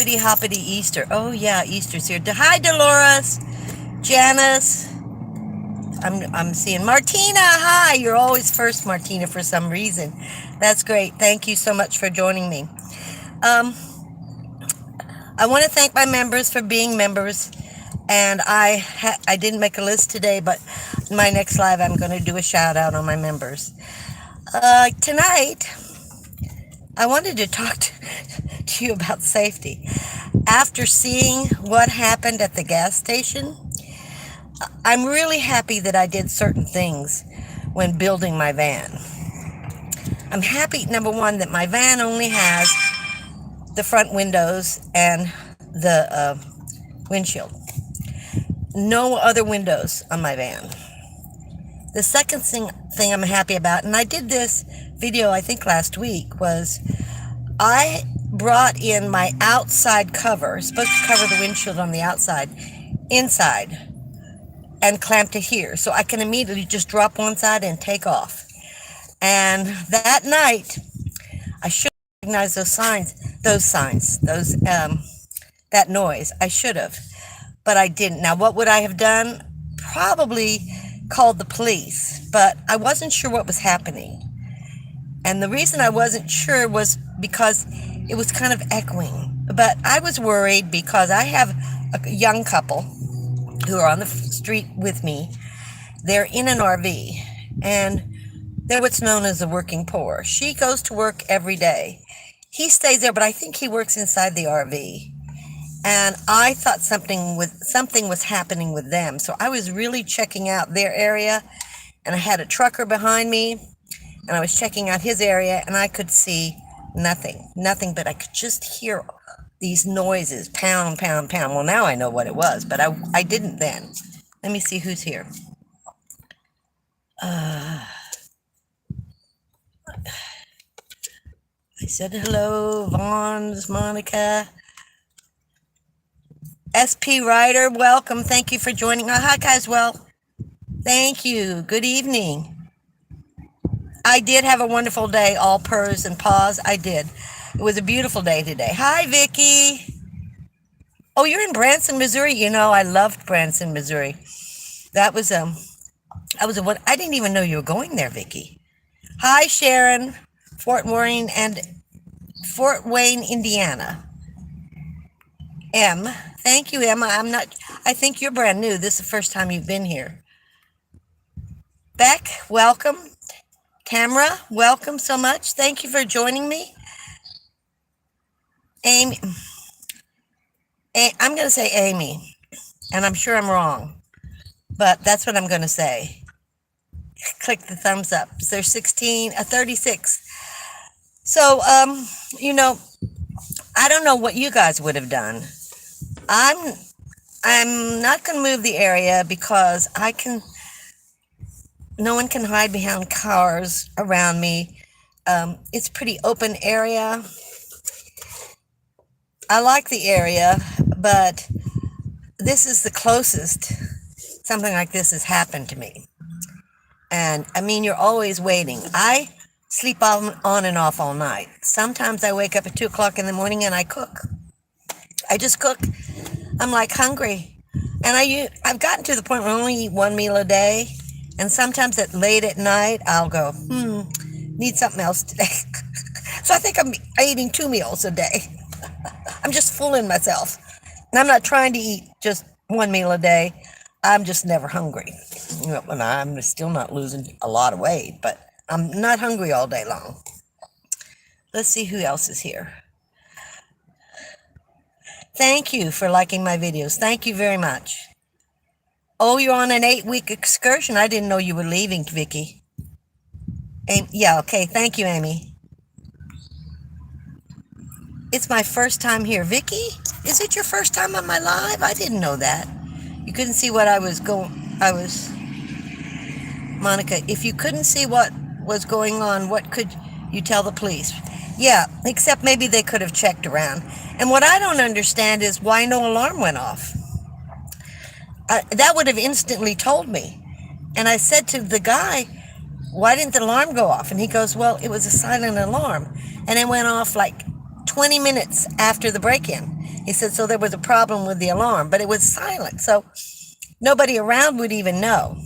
Hippity hoppity Easter. Oh yeah, Easter's here. Hi Dolores, Janice. I'm seeing Martina. Hi, you're always first, Martina, for some reason. That's great. Thank you so much for joining me. Um, I want to thank my members for being members, and I didn't make a list today, but my next live I'm going to do a shout out on my members. Tonight, I wanted to talk to you about safety. After seeing what happened at the gas station, I'm really happy that I did certain things when building my van. I'm happy, number one, that my van only has the front windows and the windshield. No other windows on my van. The second thing I'm happy about, and I did this video I think last week, was I brought in my outside cover. It's supposed to cover the windshield on the outside, inside, and clamped it here so I can immediately just drop one side and take off. And that night, I should recognize that noise. I should have, but I didn't. Now, what would I have done? Probably called the police, but I wasn't sure what was happening. And the reason I wasn't sure was because it was kind of echoing. But I was worried because I have a young couple who are on the street with me. They're in an RV, and they're what's known as the working poor. She goes to work every day. He stays there, but I think he works inside the RV. And I thought something was happening with them. So I was really checking out their area, and I had a trucker behind me, and I was checking out his area, and I could see nothing, but I could just hear these noises, pound, pound, pound. Well, now I know what it was, but I didn't then. Let me see who's here. I said hello, Vaughn's, Monica. SP Ryder, welcome. Thank you for joining. Hi, guys. Well, thank you. Good evening. I did have a wonderful day, all purrs and paws. I did. It was a beautiful day today. Hi, Vicki. Oh, you're in Branson, Missouri. You know, I loved Branson, Missouri. I didn't even know you were going there, Vicki. Hi, Sharon. Fort Wayne, Indiana. M. Thank you, Emma. I think you're brand new. This is the first time you've been here. Beck, welcome. Tamara, welcome so much. Thank you for joining me. Amy, I'm going to say Amy, and I'm sure I'm wrong, but that's what I'm going to say. Click the thumbs up. There's 36. So, you know, I don't know what you guys would have done. I'm not going to move the area because no one can hide behind cars around me. It's a pretty open area. I like the area, but this is the closest something like this has happened to me. And I mean, you're always waiting. I sleep on and off all night. Sometimes I wake up at 2 o'clock in the morning and I cook. I just cook. I'm like hungry. And I've gotten to the point where I only eat one meal a day. And sometimes late at night, I'll go, need something else today. So I think I'm eating 2 meals a day. I'm just fooling myself. And I'm not trying to eat just one meal a day. I'm just never hungry. And I'm still not losing a lot of weight, but I'm not hungry all day long. Let's see who else is here. Thank you for liking my videos. Thank you very much. Oh, you're on an 8-week excursion. I didn't know you were leaving, Vicki. Yeah, okay. Thank you, Amy. It's my first time here. Vicki, is it your first time on my live? I didn't know that. You couldn't see what Monica, if you couldn't see what was going on, what could you tell the police? Yeah, except maybe they could have checked around. And what I don't understand is why no alarm went off. That would have instantly told me. And I said to the guy, why didn't the alarm go off? And he goes, well, it was a silent alarm. And it went off like 20 minutes after the break-in. He said, so there was a problem with the alarm, but it was silent. So nobody around would even know.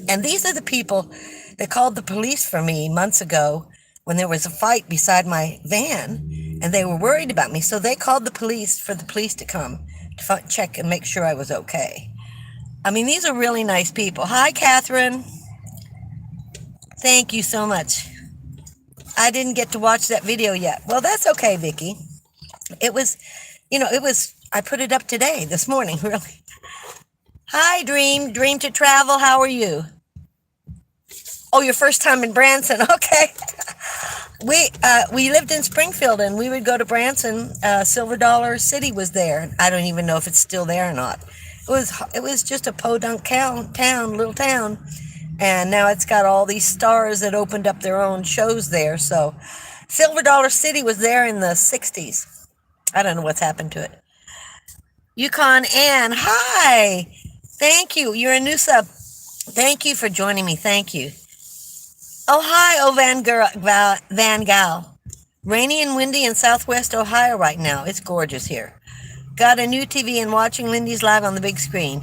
And these are the people that called the police for me months ago when there was a fight beside my van and they were worried about me. So they called the police for the police to come to check and make sure I was okay. I mean, these are really nice people. Hi, Catherine. Thank you so much. I didn't get to watch that video yet. Well, that's okay, Vicky. It was, I put it up today, this morning, really. Hi, Dream to travel. How are you? Oh, your first time in Branson. Okay. We lived in Springfield and we would go to Branson. Silver Dollar City was there. I don't even know if it's still there or not. It was just a podunk little town. And now it's got all these stars that opened up their own shows there. So Silver Dollar City was there in the 60s. I don't know what's happened to it. Yukon Ann, hi. Thank you. You're a new sub. Thank you for joining me. Thank you. Oh, hi, Van Gaal. Rainy and windy in southwest Ohio right now. It's gorgeous here. Got a new TV and watching Lindy's live on the big screen.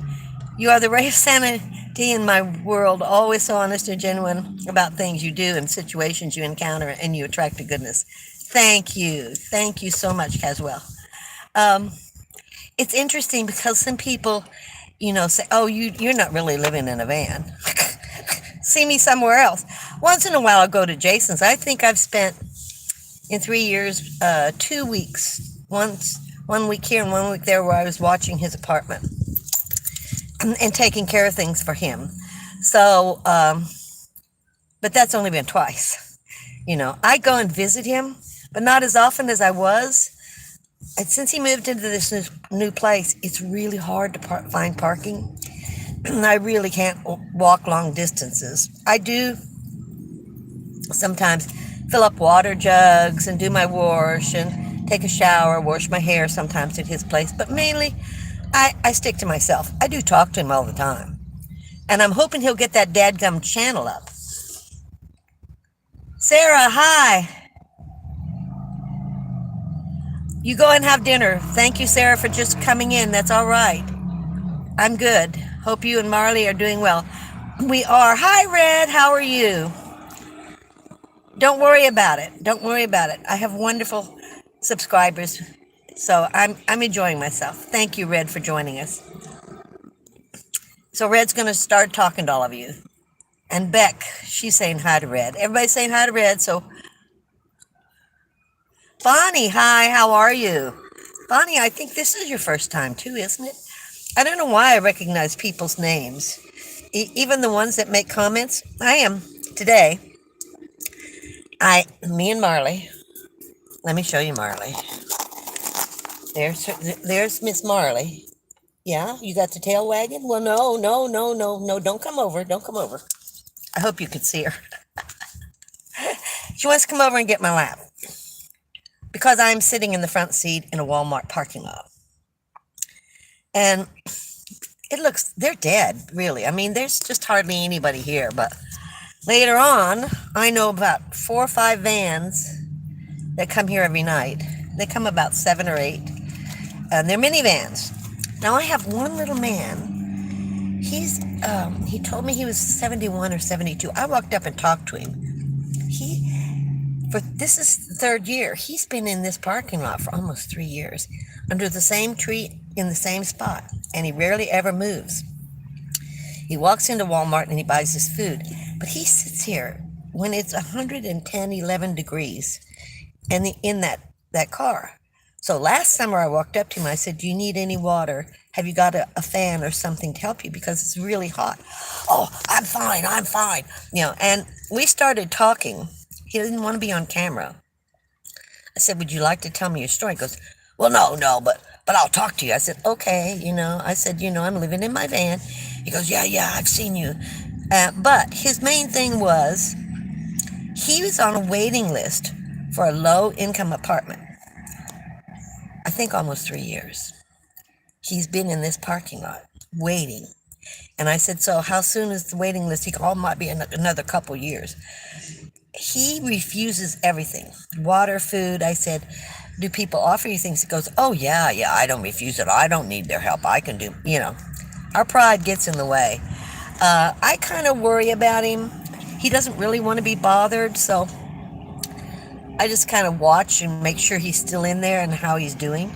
You are the ray of sanity in my world, always so honest and genuine about things you do and situations you encounter, and you attract to goodness. Thank you. Thank you so much, Caswell. It's interesting because some people, say, oh, you're not really living in a van. See me somewhere else. Once in a while, I'll go to Jason's. I think I've spent in 3 years 2 weeks. One week here and 1 week there, where I was watching his apartment and taking care of things for him. So, but that's only been twice. I go and visit him, but not as often as I was. And since he moved into this new place, it's really hard to find parking. I really can't walk long distances. I do sometimes fill up water jugs and do my wash and take a shower, wash my hair sometimes at his place. But mainly, I stick to myself. I do talk to him all the time. And I'm hoping he'll get that dadgum channel up. Sarah, hi. You go and have dinner. Thank you, Sarah, for just coming in. That's all right. I'm good. Hope you and Marley are doing well. We are. Hi, Red. How are you? Don't worry about it. Don't worry about it. I have wonderful subscribers, so I'm enjoying myself. Thank you, Red, for joining us. So Red's going to start talking to all of you. And Beck, she's saying hi to Red. Everybody's saying hi to Red, so... Bonnie, hi, how are you? Bonnie, I think this is your first time too, isn't it? I don't know why I recognize people's names, even the ones that make comments. I am today. Me and Marley. Let me show you Marley. There's Miss Marley. Yeah, you got the tail wagging? Well, no, don't come over. I hope you could see her. She wants to come over and get my lap because I'm sitting in the front seat in a Walmart parking lot. And they're dead, really. I mean, there's just hardly anybody here. But later on, I know about 4 or 5 vans that come here every night. They come about 7 or 8. And they're minivans. Now, I have one little man. He told me he was 71 or 72. I walked up and talked to him. This is the 3rd year. He's been in this parking lot for almost 3 years, under the same tree in the same spot, and he rarely ever moves. He walks into Walmart and he buys his food, but he sits here when it's 110, 11 degrees and in that car. So last summer I walked up to him. I said, do you need any water? Have you got a fan or something to help you? Because it's really hot. Oh, I'm fine. And we started talking. He didn't want to be on camera. I said, would you like to tell me your story? He goes, well, no, but I'll talk to you. I said, okay, I said, I'm living in my van. He goes, yeah, I've seen you. But his main thing was he was on a waiting list for a low-income apartment. I think almost 3 years. He's been in this parking lot waiting. And I said, so how soon is the waiting list? He goes, might be another couple years. He refuses everything. Water, food. I said, do people offer you things? It goes, oh, yeah, yeah, I don't refuse it. I don't need their help. I can do, our pride gets in the way. I kind of worry about him. He doesn't really want to be bothered, so I just kind of watch and make sure he's still in there and how he's doing.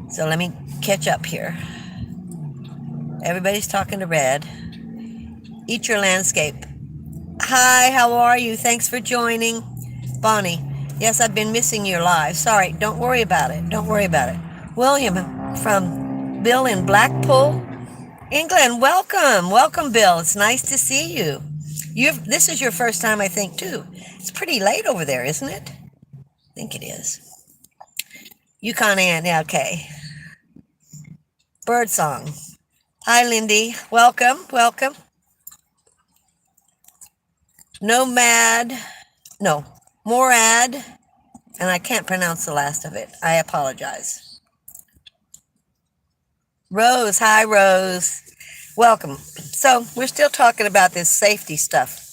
So let me catch up here. Everybody's talking to Red. Eat your landscape. Hi, how are you? Thanks for joining. Bonnie, yes, I've been missing your live. Sorry, don't worry about it. Don't worry about it. William from Bill in Blackpool, England, welcome. Welcome, Bill. It's nice to see you. This is your first time, I think, too. It's pretty late over there, isn't it? I think it is. Yukon Ann, yeah, okay. Birdsong. Hi, Lindy. Welcome, welcome. Morad, and I can't pronounce the last of it. I apologize. Rose, hi, Rose. Welcome. So we're still talking about this safety stuff.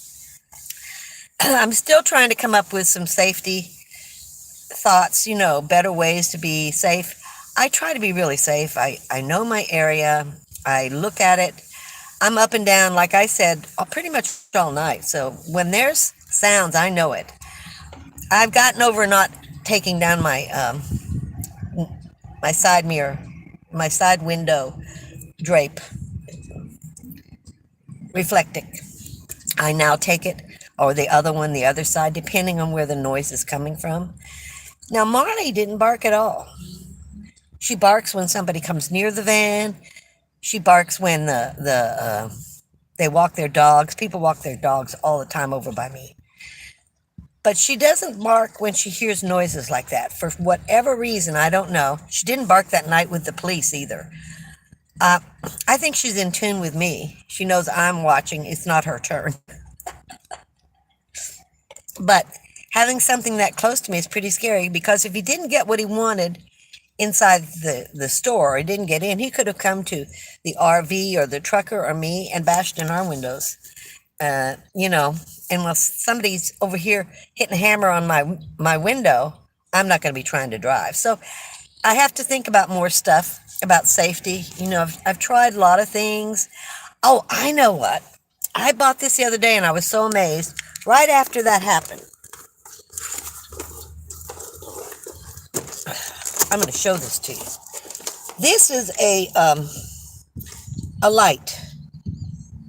I'm still trying to come up with some safety thoughts, better ways to be safe. I try to be really safe. I know my area. I look at it. I'm up and down, like I said, pretty much all night. So when there's sounds, I know it. I've gotten over not taking down my side mirror, my side window drape, reflecting. I now take it, or the other one, the other side, depending on where the noise is coming from. Now, Marley didn't bark at all. She barks when somebody comes near the van. She barks when they walk their dogs. People walk their dogs all the time over by me. But she doesn't bark when she hears noises like that. For whatever reason, I don't know. She didn't bark that night with the police either. I think she's in tune with me. She knows I'm watching. It's not her turn. But having something that close to me is pretty scary, because if he didn't get what he wanted inside the store, or he didn't get in, he could have come to the RV or the trucker or me and bashed in our windows. And while somebody's over here hitting a hammer on my window, I'm not going to be trying to drive. So I have to think about more stuff about safety. I've tried a lot of things. Oh, I know what. I bought this the other day and I was so amazed. Right after that happened, I'm going to show this to you. This is a light,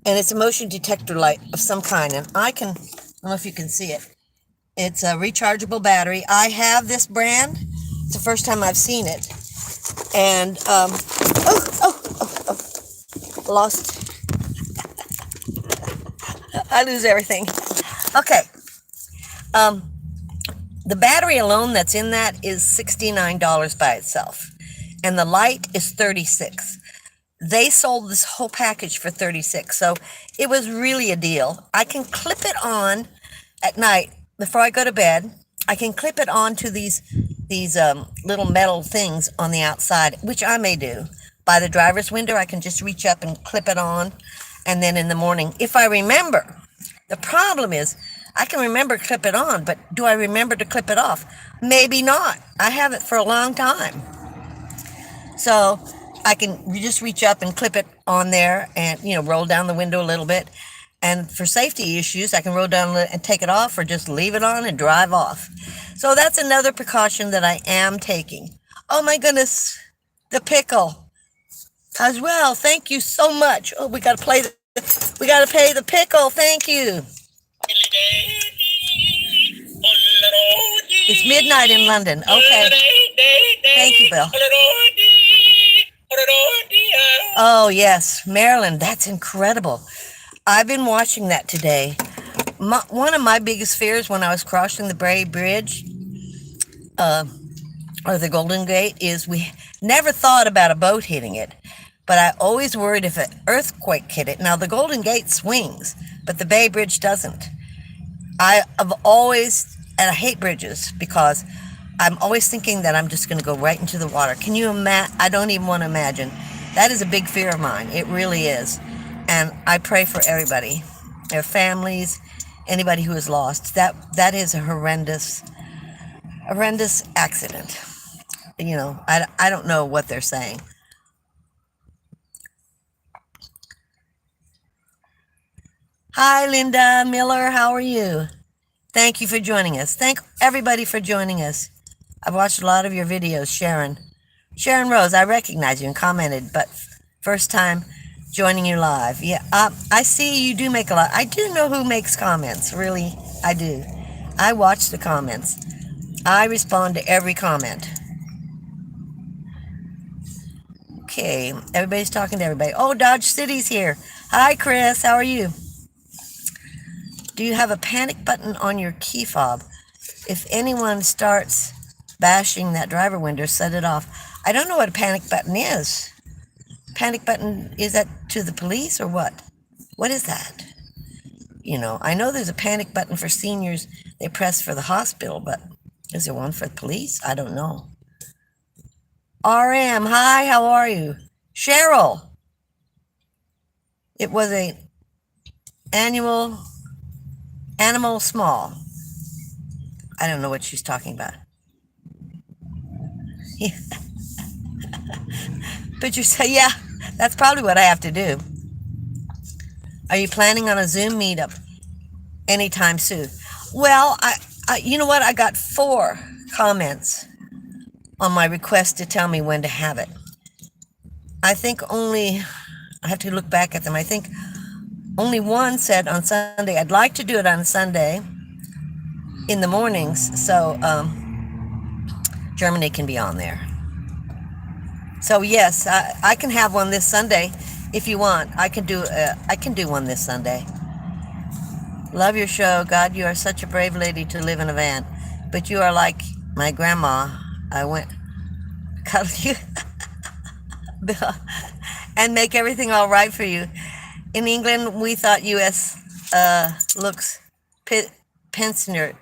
and it's a motion detector light of some kind, and I don't know if you can see it. It's a rechargeable battery. I have this brand. It's the first time I've seen it, and lost. I lose everything. Okay. The battery alone that's in that is $69 by itself, and the light is $36. They sold this whole package for $36, so it was really a deal. I can clip it on at night before I go to bed. I can clip it on to these little metal things on the outside, which I may do. By the driver's window, I can just reach up and clip it on, and then in the morning, if I remember. The problem is, I can remember to clip it on, but do I remember to clip it off? Maybe not. I have it for a long time. So I can just reach up and clip it on there and, roll down the window a little bit. And for safety issues, I can roll down and take it off, or just leave it on and drive off. So that's another precaution that I am taking. Oh my goodness, the pickle. As well, thank you so much. Oh, we got to pay the pickle. Thank you. It's midnight in London. Okay. Thank you, Bill. Oh, yes. Maryland. That's incredible. I've been watching that today. One of my biggest fears when I was crossing the Bray Bridge, or the Golden Gate, is we never thought about a boat hitting it. But I always worried if an earthquake hit it. Now, the Golden Gate swings, but the Bay Bridge doesn't. I've always, and I hate bridges because I'm always thinking that I'm just going to go right into the water. Can you imagine? I don't even want to imagine. That is a big fear of mine. It really is. And I pray for everybody, their families, anybody who is lost. That is a horrendous horrendous accident. I don't know what they're saying. Hi, Linda Miller. How are you? Thank you for joining us. Thank everybody for joining us. I've watched a lot of your videos, Sharon. Sharon Rose, I recognize you and commented, but first time joining you live. Yeah, I see you do make a lot. I do know who makes comments, really. I do. I watch the comments. I respond to every comment. Okay, everybody's talking to everybody. Oh, Dodge City's here. Hi, Chris. How are you? Do you have a panic button on your key fob? If anyone starts bashing that driver window, set it off. I don't know what a panic button is. Panic button, is that to the police or what? What is that? I know there's a panic button for seniors they press for the hospital, but is there one for the police? I don't know. RM, hi, how are you? Cheryl, it was a animal small. I don't know what she's talking about. But you say, yeah, that's probably what I have to do. Are you planning on a Zoom meetup anytime soon? Well, you know what? I got 4 comments on my request to tell me when to have it. I think I have to look back at them. I think only one said on Sunday. I'd like to do it on Sunday in the mornings, so Germany can be on there. So yes, I can have one this Sunday if you want. I can do one this Sunday. Love your show. God, you are such a brave lady to live in a van. But you are like my grandma. I went cuddle you and make everything all right for you. In England, we thought U.S. Looks pensioner.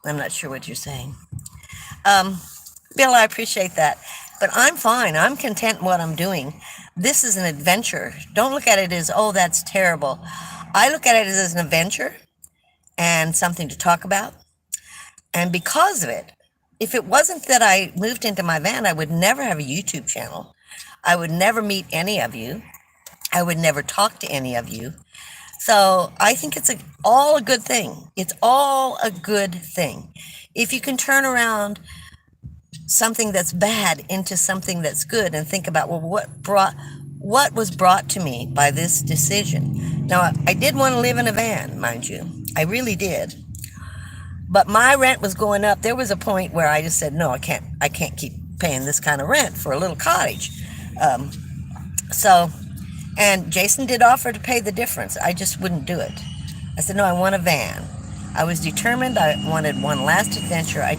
I'm not sure what you're saying. Bill, I appreciate that. But I'm fine. I'm content in what I'm doing. This is an adventure. Don't look at it as, oh, that's terrible. I look at it as an adventure and something to talk about. And because of it, if it wasn't that I moved into my van, I would never have a YouTube channel. I would never meet any of you. I would never talk to any of you. So I think it's all a good thing. It's all a good thing. If you can turn around something that's bad into something that's good and think about, well, what was brought to me by this decision. Now, I did want to live in a van, mind you. I really did. But my rent was going up. There was a point where I just said, no, I can't keep paying this kind of rent for a little cottage. And Jason did offer to pay the difference. I just wouldn't do it. I said, no, I want a van. I was determined. I wanted one last adventure. I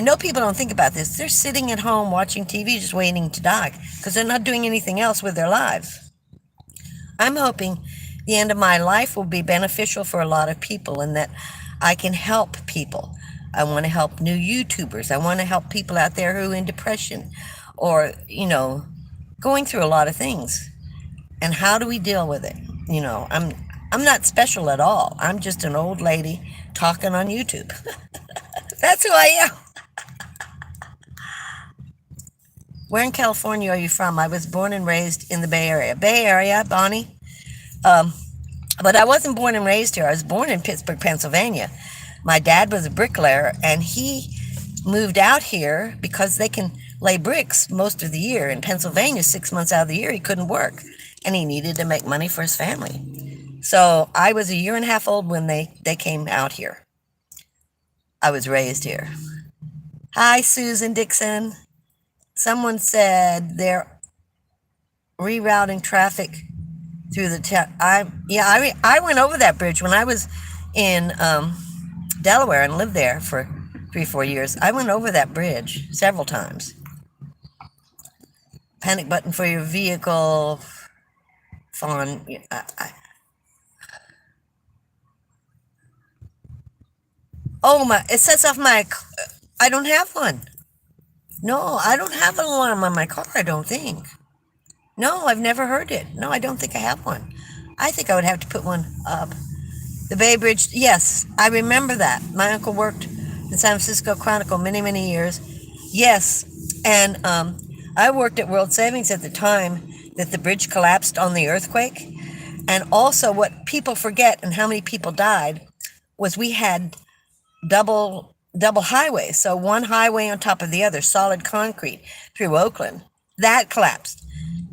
know people don't think about this. They're sitting at home watching TV just waiting to die because they're not doing anything else with their lives. I'm hoping the end of my life will be beneficial for a lot of people and that I can help people. I want to help new YouTubers. I want to help people out there who are in depression or, going through a lot of things. And how do we deal with it? I'm not special at all. I'm just an old lady talking on YouTube. That's who I am. Where in California are you from? I was born and raised in the Bay Area. Bay Area, Bonnie. But I wasn't born and raised here. I was born in Pittsburgh, Pennsylvania. My dad was a bricklayer, and he moved out here because they can lay bricks most of the year. In Pennsylvania, 6 months out of the year, he couldn't work, and he needed to make money for his family. So I was a year and a half old when they came out here. I was raised here. Hi, Susan Dixon. Someone said they're rerouting traffic through the town. I went over that bridge when I was in Delaware and lived there for 3-4 years. I went over that bridge several times. Panic button for your vehicle. Fawn. It sets off my. I don't have one. No, I don't have an alarm on my car, I don't think. No, I've never heard it. No, I don't think I have one. I think I would have to put one up. The Bay Bridge, yes, I remember that. My uncle worked the San Francisco Chronicle many, many years. Yes, and I worked at World Savings at the time that the bridge collapsed on the earthquake. And also, what people forget and how many people died was we had double highways. So one highway on top of the other, solid concrete through Oakland. That collapsed,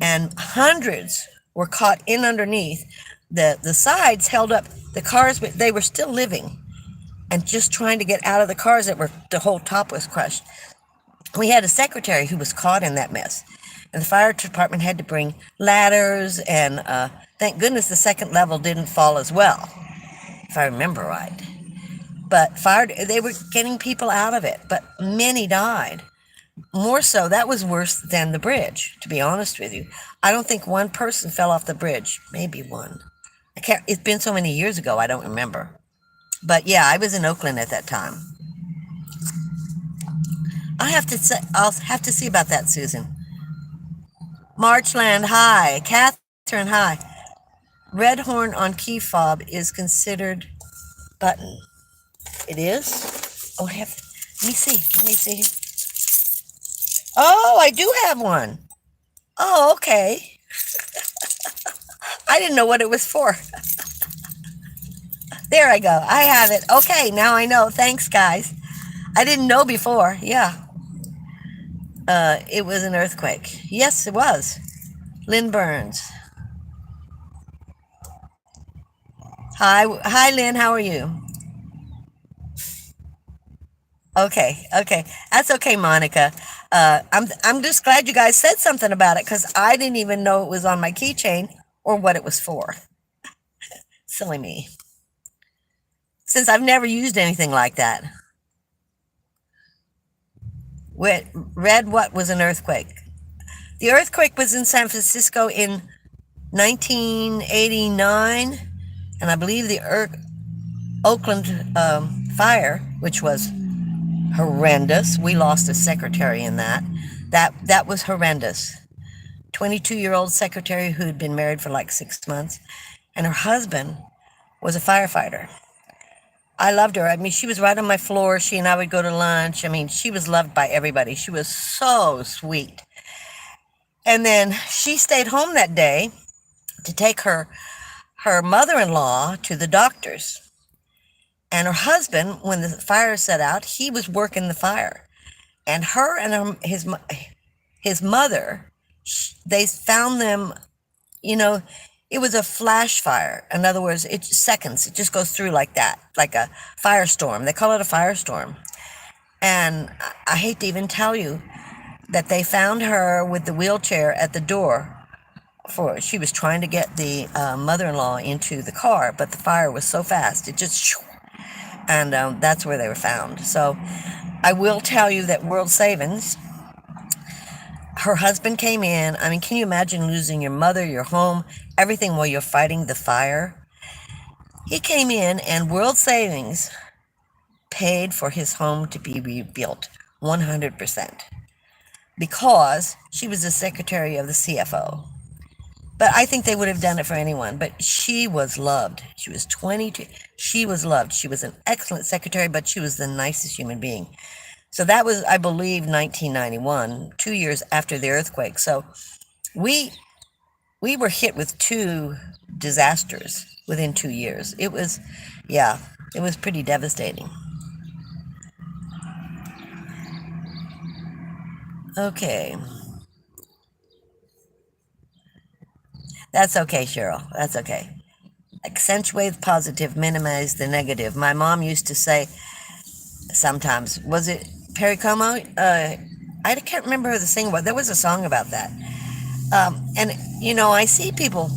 and hundreds were caught in underneath. The sides held up the cars, but they were still living and just trying to get out of the cars that were the whole top was crushed. We had a secretary who was caught in that mess, and the fire department had to bring ladders, and thank goodness the second level didn't fall as well, if I remember right. But they were getting people out of it, but many died. More so, that was worse than the bridge, to be honest with you. I don't think one person fell off the bridge, maybe one. I can't, it's been so many years ago, I don't remember. But yeah, I was in Oakland at that time. I'll have to see about that, Susan. Marchland, hi. Catherine, hi. Red horn on key fob is considered button. It is? Oh, let me see. Let me see. Oh, I do have one. Oh, okay. I didn't know what it was for. There I go. I have it. Okay, now I know. Thanks, guys. I didn't know before. Yeah. It was an earthquake. Yes, it was. Lynn Burns. Hi, Lynn. How are you? Okay, okay. That's okay, Monica. I'm just glad you guys said something about it because I didn't even know it was on my keychain or what it was for. Silly me. Since I've never used anything like that. Read what was an earthquake? The earthquake was in San Francisco in 1989, and I believe the Oakland fire, which was horrendous. We lost a secretary in that. That was horrendous. 22-year-old secretary who had been married for like 6 months, and her husband was a firefighter. I loved her. I mean, she was right on my floor. She and I would go to lunch. I mean, she was loved by everybody. She was so sweet. And then she stayed home that day to take her mother-in-law to the doctors. And her husband, when the fire set out, he was working the fire. And her and his mother, they found them, you know, it was a flash fire. In other words, it's seconds. It just goes through like that, like a firestorm. They call it a firestorm. And I hate to even tell you that they found her with the wheelchair at the door. She was trying to get the mother-in-law into the car, but the fire was so fast, it just, and that's where they were found. So I will tell you that World Savings, her husband came in. I mean, can you imagine losing your mother, your home, everything while you're fighting the fire? He came in, and World Savings paid for his home to be rebuilt 100% because she was the secretary of the CFO. But I think they would have done it for anyone. But she was loved. She was 22. She was loved. She was an excellent secretary, but she was the nicest human being. So that was, I believe, 1991, 2 years after the earthquake. So we were hit with two disasters within 2 years. It was, yeah, it was pretty devastating. Okay. That's okay, Cheryl. That's okay. Accentuate the positive, minimize the negative. My mom used to say sometimes, was it Perry Como? I can't remember who the singer was. There was a song about that. And, you know, I see people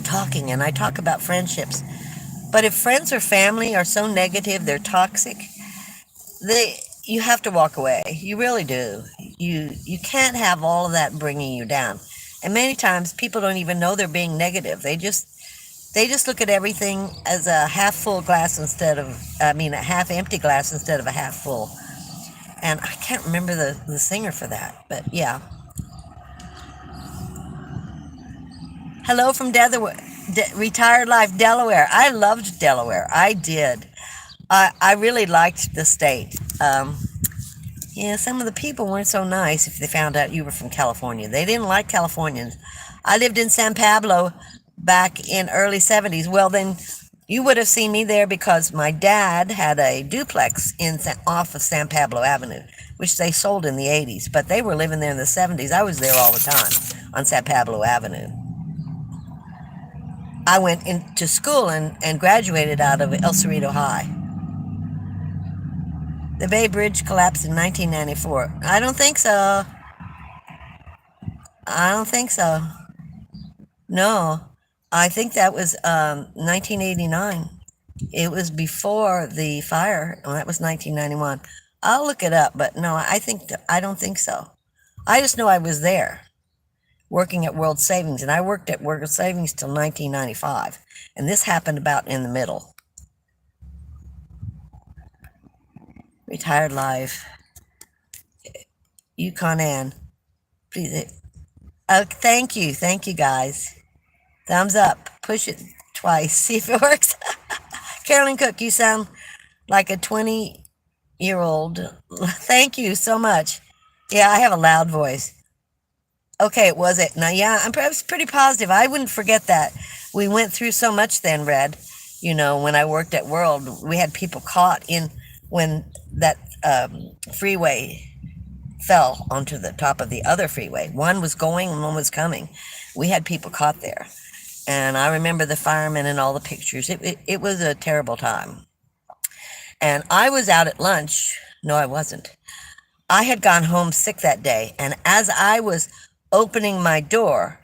talking, and I talk about friendships. But if friends or family are so negative, they're toxic, you have to walk away. You really do. You can't have all of that bringing you down. And many times people don't even know they're being negative. They just look at everything as a half full glass a half empty glass instead of a half full. And I can't remember the singer for that, but yeah. Hello from Delaware, Retired Life, Delaware. I loved Delaware. I did. I really liked the state. Yeah, some of the people weren't so nice if they found out you were from California. They didn't like Californians. I lived in San Pablo back in early 70s. Well, then you would have seen me there because my dad had a duplex off of San Pablo Avenue, which they sold in the 80s, but they were living there in the 70s. I was there all the time on San Pablo Avenue. I went into school and graduated out of El Cerrito High. The Bay Bridge collapsed in 1994. I don't think so. I don't think so. No, I think that was 1989. It was before the fire. Well, that was 1991. I'll look it up, but no, I don't think so. I just know I was there working at World Savings, and I worked at World Savings till 1995, and this happened about in the middle. Retired live, Yukon Ann. Please, thank you guys. Thumbs up. Push it twice. See if it works. Carolyn Cook, you sound like a 20-year-old. Thank you so much. Yeah, I have a loud voice. Okay, was it? Now, yeah, I'm perhaps pretty positive. I wouldn't forget that. We went through so much then, Red. You know, when I worked at World, we had people caught in when that freeway fell onto the top of the other freeway. One was going and one was coming. We had people caught there. And I remember the firemen and all the pictures. It was a terrible time. And I was out at lunch. No, I wasn't. I had gone home sick that day. And as I was opening my door,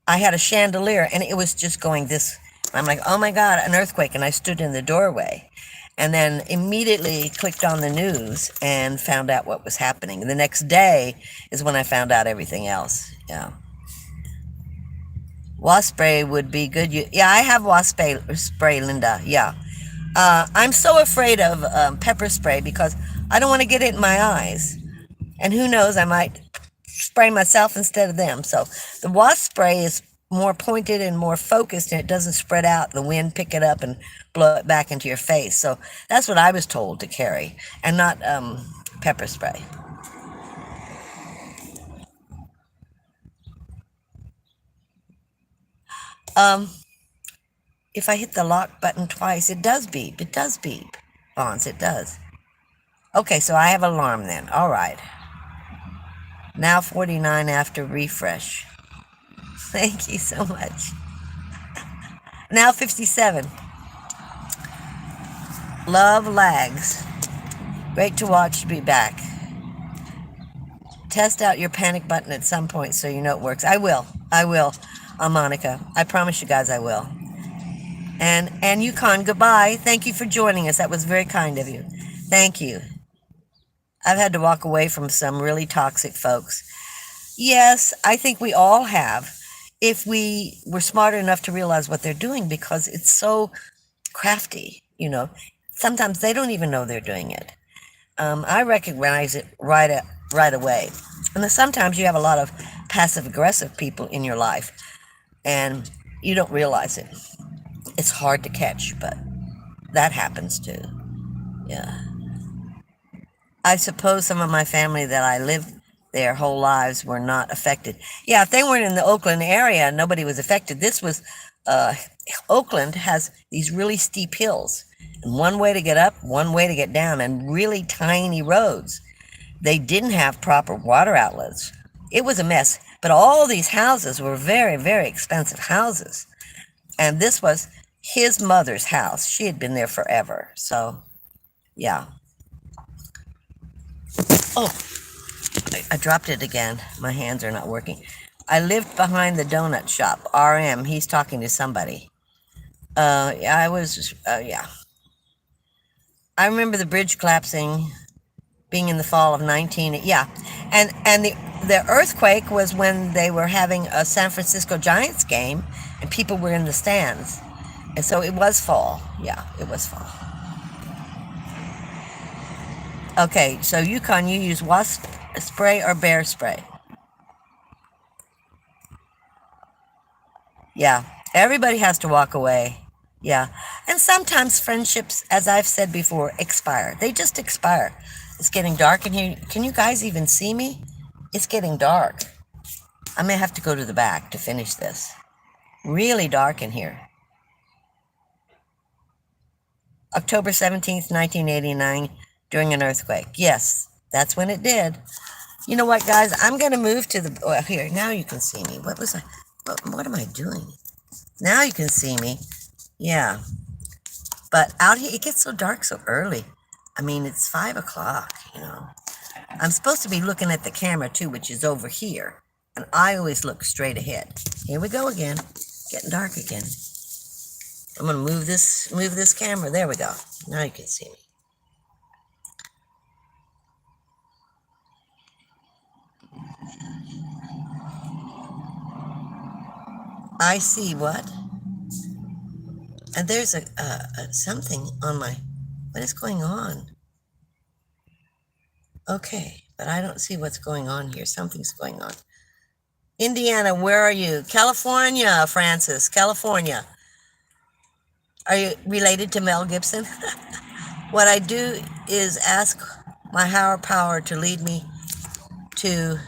I had a chandelier and it was just going this. I'm like, oh my God, an earthquake. And I stood in the doorway and then immediately clicked on the news and found out what was happening. And the next day is when I found out everything else. Yeah. Wasp spray would be good. Yeah, I have wasp spray, Linda. Yeah. I'm so afraid of pepper spray because I don't want to get it in my eyes. And who knows, I might spray myself instead of them. So the wasp spray is more pointed and more focused and it doesn't spread out. The wind pick it up and blow it back into your face. So that's what I was told to carry and not pepper spray. If I hit the lock button twice, it does beep. It does beep. Bonds, it does. Okay, so I have alarm then. All right. Now 49 after refresh. Thank you so much. Now 57. Love lags. Great to watch. Be back. Test out your panic button at some point so you know it works. I will. I will. Monica. I promise you guys I will. And Yukon, goodbye. Thank you for joining us. That was very kind of you. Thank you. I've had to walk away from some really toxic folks. Yes, I think we all have, if we were smart enough to realize what they're doing, because it's so crafty, you know. Sometimes they don't even know they're doing it. I recognize it right away. And then sometimes you have a lot of passive-aggressive people in your life, and you don't realize it. It's hard to catch, but that happens too. Yeah. I suppose some of my family that I lived their whole lives were not affected. Yeah, if they weren't in the Oakland area, nobody was affected. This was, Oakland has these really steep hills, and one way to get up, one way to get down, and really tiny roads. They didn't have proper water outlets. It was a mess, but all these houses were very, very expensive houses. And this was his mother's house. She had been there forever. So, yeah. Oh, I dropped it again. My hands are not working. I lived behind the donut shop. RM, he's talking to somebody. Yeah. I remember the bridge collapsing, being in the fall of 19. Yeah, and the earthquake was when they were having a San Francisco Giants game, and people were in the stands, and so it was fall. Yeah, it was fall. Okay, so Yukon, you use wasp spray or bear spray? Yeah, everybody has to walk away. Yeah. And sometimes friendships, as I've said before, expire. They just expire. It's getting dark in here. Can you guys even see me? It's getting dark. I may have to go to the back to finish this. Really dark in here. October 17th, 1989, during an earthquake. Yes, that's when it did. You know what, guys? I'm going to move to the. Well, here, now you can see me. What was I? What am I doing? Now you can see me. Yeah. But out here, it gets so dark so early. I mean, it's 5 o'clock, you know. I'm supposed to be looking at the camera too, which is over here. And I always look straight ahead. Here we go again. Getting dark again. I'm gonna move this camera. There we go. Now you can see me. I see what? And there's a something on my. What is going on? Okay, but I don't see what's going on here. Something's going on. Indiana, where are you? California, Francis, California. Are you related to Mel Gibson? What I do is ask my higher power to lead me to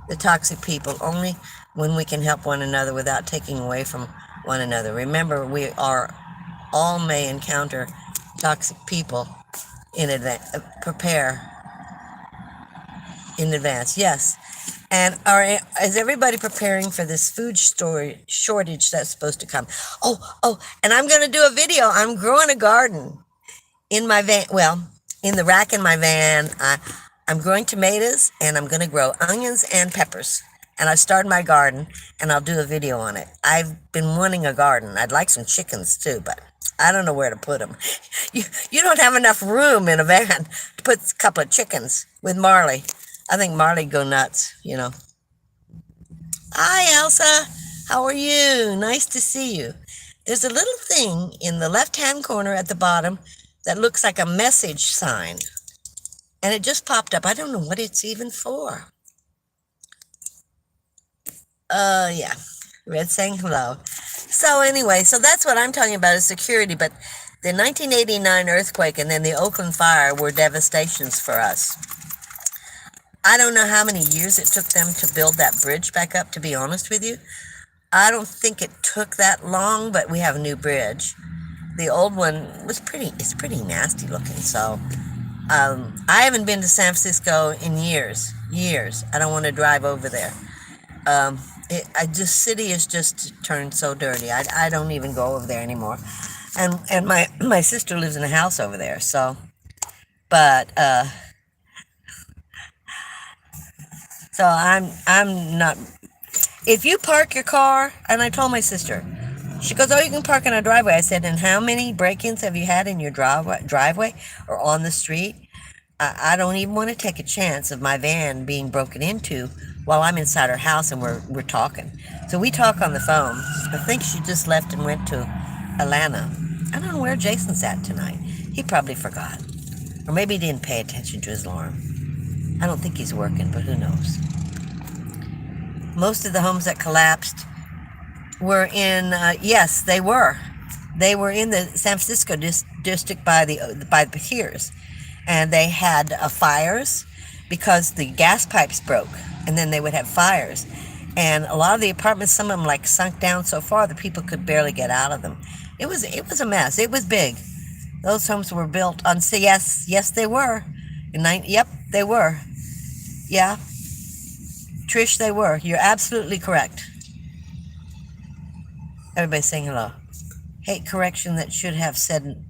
the toxic people only when we can help one another without taking away from one another. Remember, we are all may encounter toxic people in advance. Prepare in advance, yes. And is everybody preparing for this food shortage that's supposed to come? Oh, and I'm going to do a video. I'm growing a garden in my van. Well, in the rack in my van. I'm growing tomatoes and I'm going to grow onions and peppers. And I started my garden and I'll do a video on it. I've been wanting a garden. I'd like some chickens too, but I don't know where to put them. You don't have enough room in a van to put a couple of chickens with Marley. I think Marley go nuts, you know. Hi, Elsa. How are you? Nice to see you. There's a little thing in the left-hand corner at the bottom that looks like a message sign. And it just popped up. I don't know what it's even for. Yeah. Red saying hello. So anyway, so that's what I'm talking about is security. But the 1989 earthquake and then the Oakland fire were devastations for us. I don't know how many years it took them to build that bridge back up, to be honest with you. I don't think it took that long, but we have a new bridge. The old one it's pretty nasty looking. So I haven't been to San Francisco in years. I don't want to drive over there. City has just turned so dirty. I don't even go over there anymore. And my sister lives in a house over there. So, but so I'm not. If you park your car, and I told my sister, she goes, "Oh, you can park in a driveway." I said, "And how many break-ins have you had in your driveway or on the street?" I don't even want to take a chance of my van being broken into while I'm inside her house and we're talking. So we talk on the phone. I think she just left and went to Atlanta. I don't know where Jason's at tonight. He probably forgot. Or maybe he didn't pay attention to his alarm. I don't think he's working, but who knows. Most of the homes that collapsed were in, yes, they were. They were in the San Francisco district by the piers. And they had fires because the gas pipes broke, and then they would have fires. And a lot of the apartments, some of them like sunk down so far that people could barely get out of them. It was a mess. It was big. Those homes were built on. Yes, they were. Yep, they were. Yeah, Trish, they were. You're absolutely correct. Everybody's saying hello. Hate correction that should have said.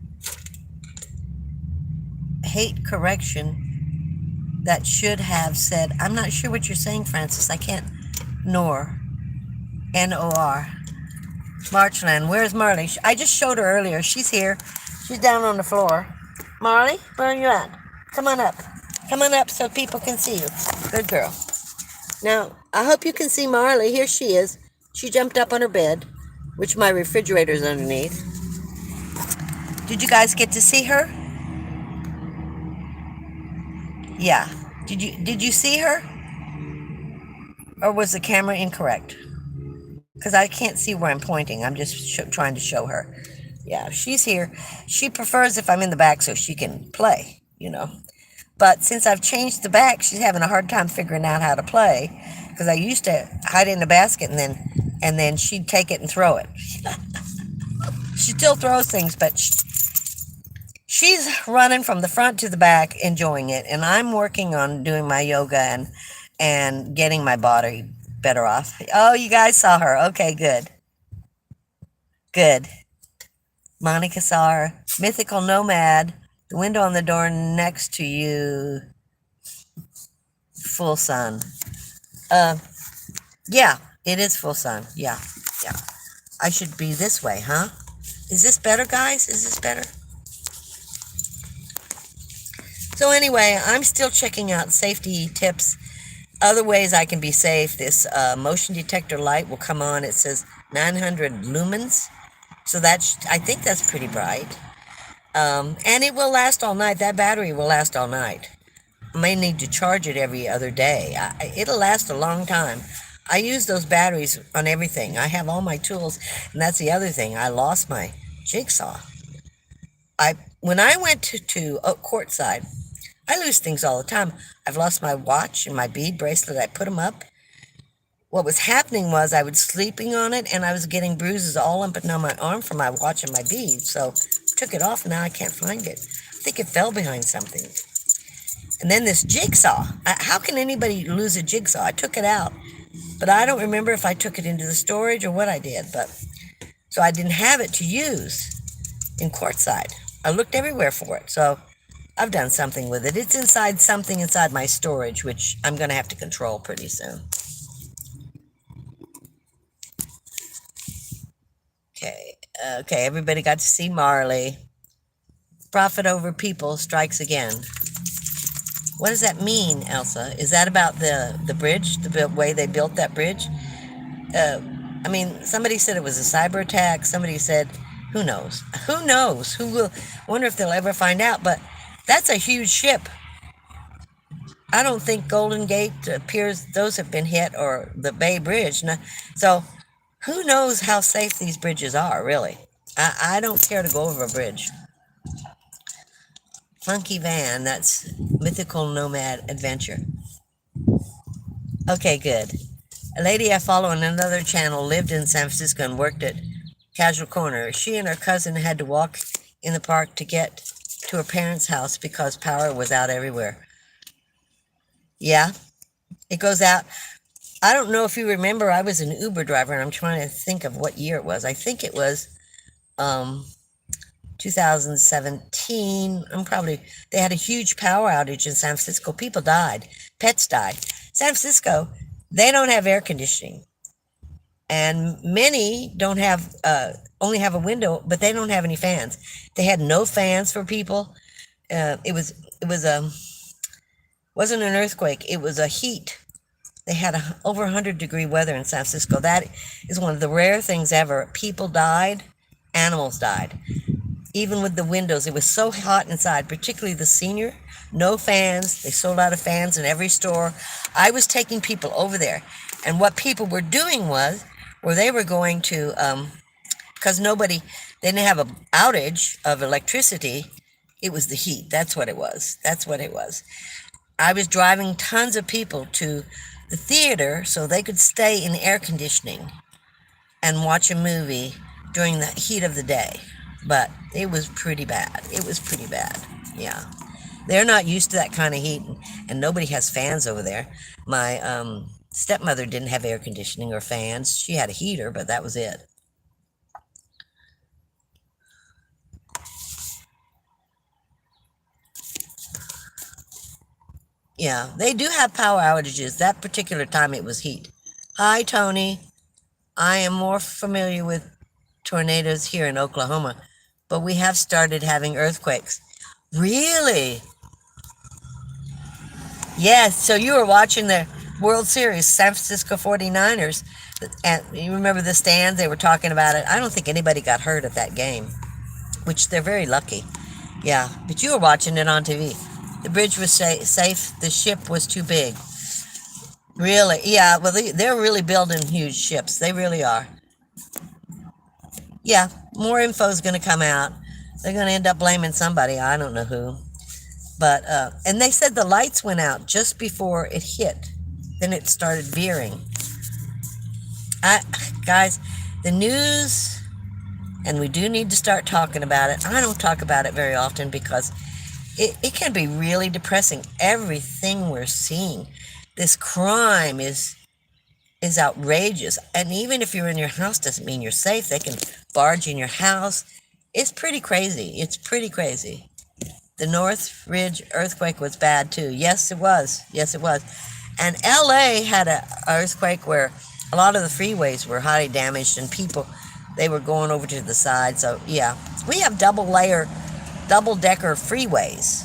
Hate correction that should have said. I'm not sure what you're saying, Francis. I can't. Nor. N-O-R. Marchland. Where's Marley? I just showed her earlier. She's here. She's down on the floor. Marley, where are you at? Come on up. Come on up so people can see you. Good girl. Now, I hope you can see Marley. Here she is. She jumped up on her bed, which my refrigerator's underneath. Did you guys get to see her? Yeah. Did you see her? Or was the camera incorrect? Because I can't see where I'm pointing. I'm just trying to show her. Yeah, she's here. She prefers if I'm in the back so she can play, you know. But since I've changed the back, she's having a hard time figuring out how to play. Because I used to hide it in the basket and then she'd take it and throw it. She still throws things, but she's running from the front to the back, enjoying it, and I'm working on doing my yoga and getting my body better off. Oh, you guys saw her. Okay, good. Good. Monica saw her. Mythical Nomad. The window on the door next to you. Full sun. Uh, yeah, it is full sun. Yeah, yeah. I should be this way, huh? Is this better, guys? Is this better? So anyway, I'm still checking out safety tips, other ways I can be safe. This motion detector light will come on. It says 900 lumens. So I think that's pretty bright. And it will last all night. That battery will last all night. I may need to charge it every other day. It'll last a long time. I use those batteries on everything. I have all my tools, and that's the other thing. I lost my jigsaw. When I went to courtside, I lose things all the time. I've lost my watch and my bead bracelet. I put them up. What was happening was I was sleeping on it, and I was getting bruises all up and down my arm from my watch and my beads. So I took it off, and now I can't find it. I think it fell behind something. And then this jigsaw. How can anybody lose a jigsaw? I took it out, but I don't remember if I took it into the storage or what I did. So I didn't have it to use in courtside. I looked everywhere for it. So I've done something with it. It's something inside my storage, which I'm going to have to control pretty soon. Okay, everybody got to see Marley. Profit over people strikes again. What does that mean, Elsa? Is that about the bridge, the way they built that bridge? I mean, somebody said it was a cyber attack. Somebody said, who knows? Who knows? Who will? Wonder if they'll ever find out. But that's a huge ship. I don't think Golden Gate appears, those have been hit, or the Bay Bridge. So who knows how safe these bridges are, really? I don't care to go over a bridge. Funky Van, that's Mythical Nomad Adventure. Okay, good. A lady I follow on another channel lived in San Francisco and worked at Casual Corner. She and her cousin had to walk in the park to get to her parents' house because power was out everywhere. Yeah, it goes out. I don't know if you remember, I was an Uber driver, and I'm trying to think of what year it was. I think it was 2017. They had a huge power outage in San Francisco. People died. Pets died. San Francisco, they don't have air conditioning. And many don't have, only have a window, but they don't have any fans. They had no fans for people. Wasn't an earthquake. It was a heat. They had over 100-degree weather in San Francisco. That is one of the rare things ever. People died, animals died. Even with the windows, it was so hot inside, particularly the senior. No fans. They sold out of fans in every store. I was taking people over there. And what people were doing they were going to, because they didn't have an outage of electricity. It was the heat. That's what it was. I was driving tons of people to the theater so they could stay in air conditioning and watch a movie during the heat of the day. But it was pretty bad. Yeah. They're not used to that kind of heat, and nobody has fans over there. My stepmother didn't have air conditioning or fans. She had a heater, but that was it. Yeah, they do have power outages. That particular time it was heat. Hi, Tony. I am more familiar with tornadoes here in Oklahoma, but we have started having earthquakes. Really? Yes, so you were watching the World Series, San Francisco 49ers, and you remember the stands? They were talking about it. I don't think anybody got hurt at that game, which they're very lucky. Yeah, but you were watching it on TV. The bridge was safe. The ship was too big. Really? Yeah, well, they're really building huge ships. They really are. Yeah, more info is going to come out. They're going to end up blaming somebody. I don't know who. But, and they said the lights went out just before it hit. Then it started veering. Guys, the news, and we do need to start talking about it. I don't talk about it very often because it can be really depressing. Everything we're seeing, this crime is outrageous. And even if you're in your house, doesn't mean you're safe. They can barge in your house. It's pretty crazy. It's pretty crazy. The North Ridge earthquake was bad too. Yes, it was. Yes, it was. And L.A. had an earthquake where a lot of the freeways were highly damaged and people, they were going over to the side. So, yeah, we have double-decker freeways.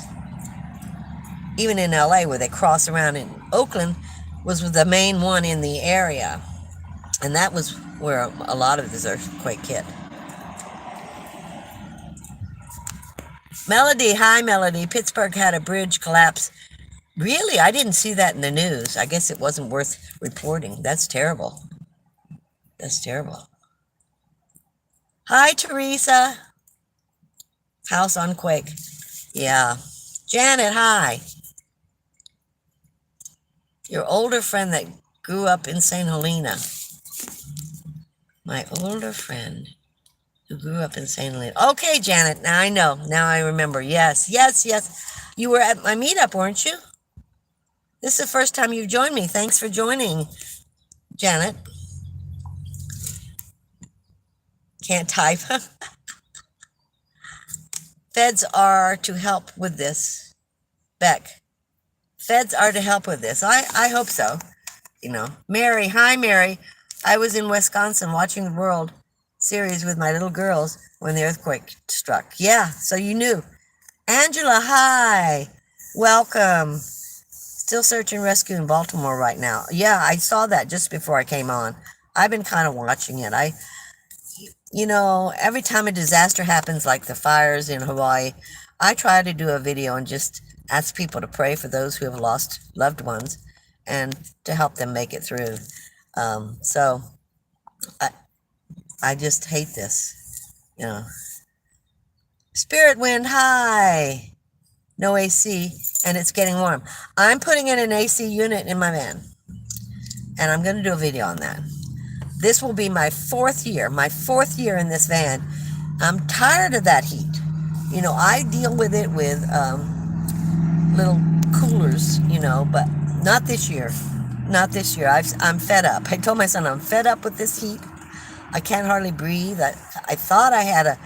Even in L.A. where they cross around. In Oakland was the main one in the area. And that was where a lot of this earthquake hit. Melody, hi Melody. Pittsburgh had a bridge collapse. Really? I didn't see that in the news. I guess it wasn't worth reporting. That's terrible. That's terrible. Hi, Teresa. House on quake. Yeah. Janet, hi. Your older friend that grew up in St. Helena. My older friend who grew up in St. Helena. Okay, Janet, now I know. Now I remember. Yes, yes, yes. You were at my meetup, weren't you? This is the first time you've joined me. Thanks for joining, Janet. Can't type. Feds are to help with this. Beck. Feds are to help with this. I hope so. You know. Mary. Hi, Mary. I was in Wisconsin watching the World Series with my little girls when the earthquake struck. Yeah, so you knew. Angela, hi. Welcome. Still search and rescue in Baltimore right now. Yeah, I saw that just before I came on. I've been kind of watching it. Every time a disaster happens, like the fires in Hawaii, I try to do a video and just ask people to pray for those who have lost loved ones and to help them make it through. So I just hate this, Spirit wind, hi. No AC, and it's getting warm. I'm putting in an AC unit in my van, and I'm going to do a video on that. This will be my fourth year in this van. I'm tired of that heat. I deal with it with little coolers, but not this year. Not this year. I'm fed up. I told my son I'm fed up with this heat. I can't hardly breathe. I thought I had a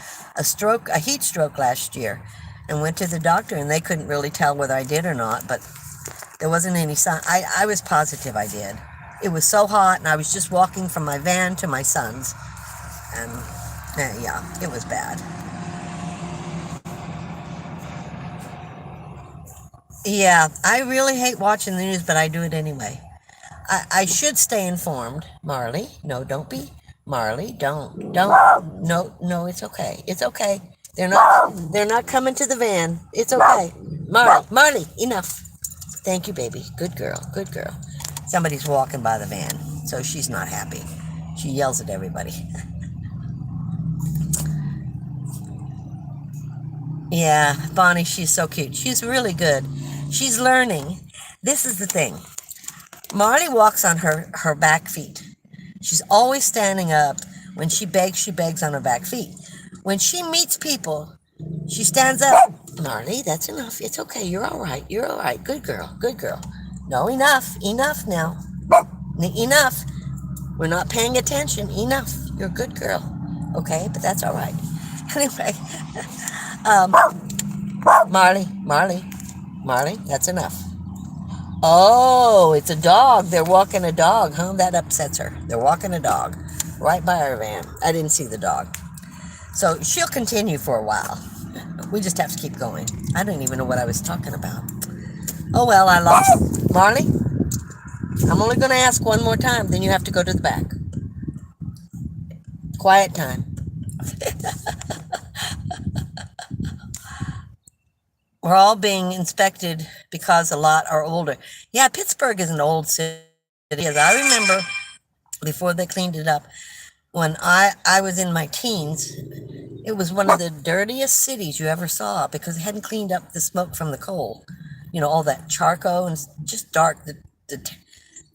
heat stroke last year, and went to the doctor, and they couldn't really tell whether I did or not, but there wasn't any sign. I was positive I did. It was so hot, and I was just walking from my van to my son's, and yeah, it was bad. Yeah, I really hate watching the news, but I do it anyway. I should stay informed. Marley, no, don't be. Marley, don't. No, it's okay. It's okay. They're not coming to the van. It's okay. Marley, enough. Thank you, baby. Good girl. Somebody's walking by the van, so she's not happy. She yells at everybody. Yeah, Bonnie, she's so cute. She's really good. She's learning. This is the thing. Marley walks on her back feet. She's always standing up. When she begs on her back feet. When she meets people, she stands up. Marley, that's enough. It's okay. You're all right. Good girl. No, enough now. Enough. We're not paying attention. Enough. You're a good girl. Okay, but that's all right. Anyway, Marley, that's enough. Oh, it's a dog. They're walking a dog, huh? That upsets her. They're walking a dog right by our van. I didn't see the dog. So she'll continue for a while. We just have to keep going. I don't even know what I was talking about. Oh, well, I lost. Marley, I'm only going to ask one more time, then you have to go to the back. Quiet time. We're all being inspected because a lot are older. Yeah, Pittsburgh is an old city. I remember before they cleaned it up, when I was in my teens, It was one of the dirtiest cities you ever saw because it hadn't cleaned up the smoke from the coal. All that charcoal and just dark.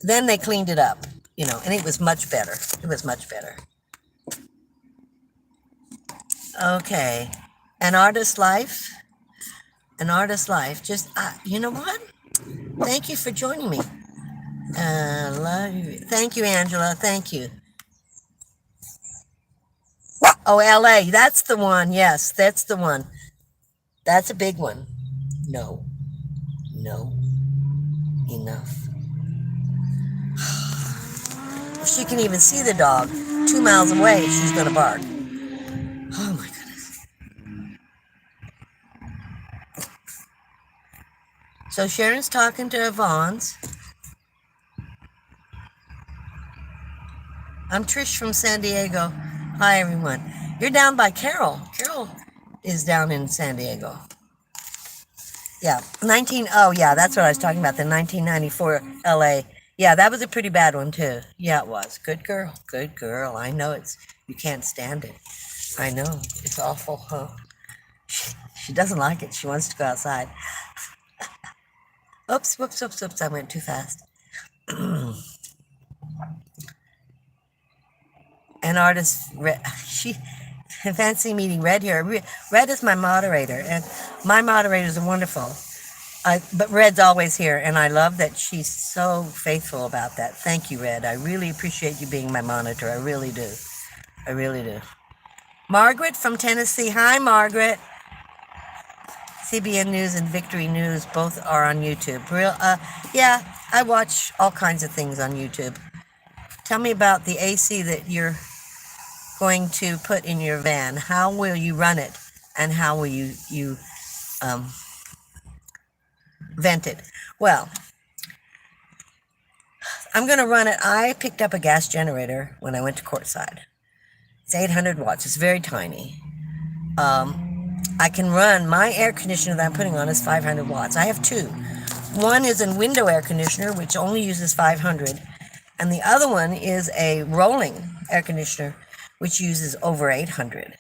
Then they cleaned it up, and it was much better. It was much better. Okay. An artist's life. An artist's life. Just, you know what? Thank you for joining me. Love you. Thank you, Angela. Thank you. Oh, L.A. That's the one. Yes, that's the one. That's a big one. No. No. Enough. If she can even see the dog 2 miles away, she's going to bark. Oh, my goodness. So Sharon's talking to Yvonne's. I'm Trish from San Diego. Hi, everyone. You're down by Carol. Carol is down in San Diego. Yeah, oh yeah, that's what I was talking about, the 1994 L.A. Yeah, that was a pretty bad one too. Yeah, it was. Good girl. Good girl. I know you can't stand it. I know. It's awful, huh? She doesn't like it. She wants to go outside. Oops, whoops, whoops, whoops. I went too fast. An artist, fancy meeting Red here. Red is my moderator, and my moderators are wonderful. But Red's always here, and I love that she's so faithful about that. Thank you, Red. I really appreciate you being my monitor. I really do. I really do. Margaret from Tennessee. Hi, Margaret. CBN News and Victory News both are on YouTube. Yeah, I watch all kinds of things on YouTube. Tell me about the AC that you're going to put in your van. How will you run it, and how will you vent it? Well, I'm going to run it. I picked up a gas generator when I went to courtside. It's 800 watts. It's very tiny. I can run my air conditioner that I'm putting on is 500 watts. I have two. One is a window air conditioner, which only uses 500, and the other one is a rolling air conditioner, which uses over 800.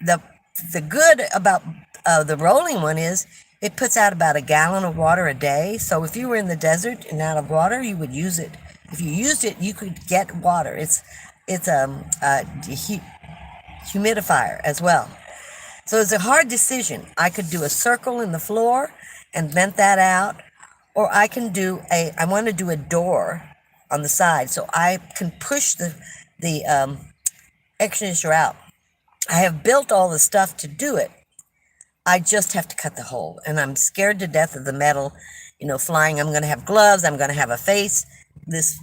The good about the rolling one is it puts out about a gallon of water a day. So if you were in the desert and out of water, you would use it. If you used it, you could get water. It's a humidifier as well. So it's a hard decision. I could do a circle in the floor and vent that out, or I want to do a door on the side so I can push the air conditioner out. I have built all the stuff to do it. I just have to cut the hole, and I'm scared to death of the metal, flying. I'm going to have gloves. I'm going to have this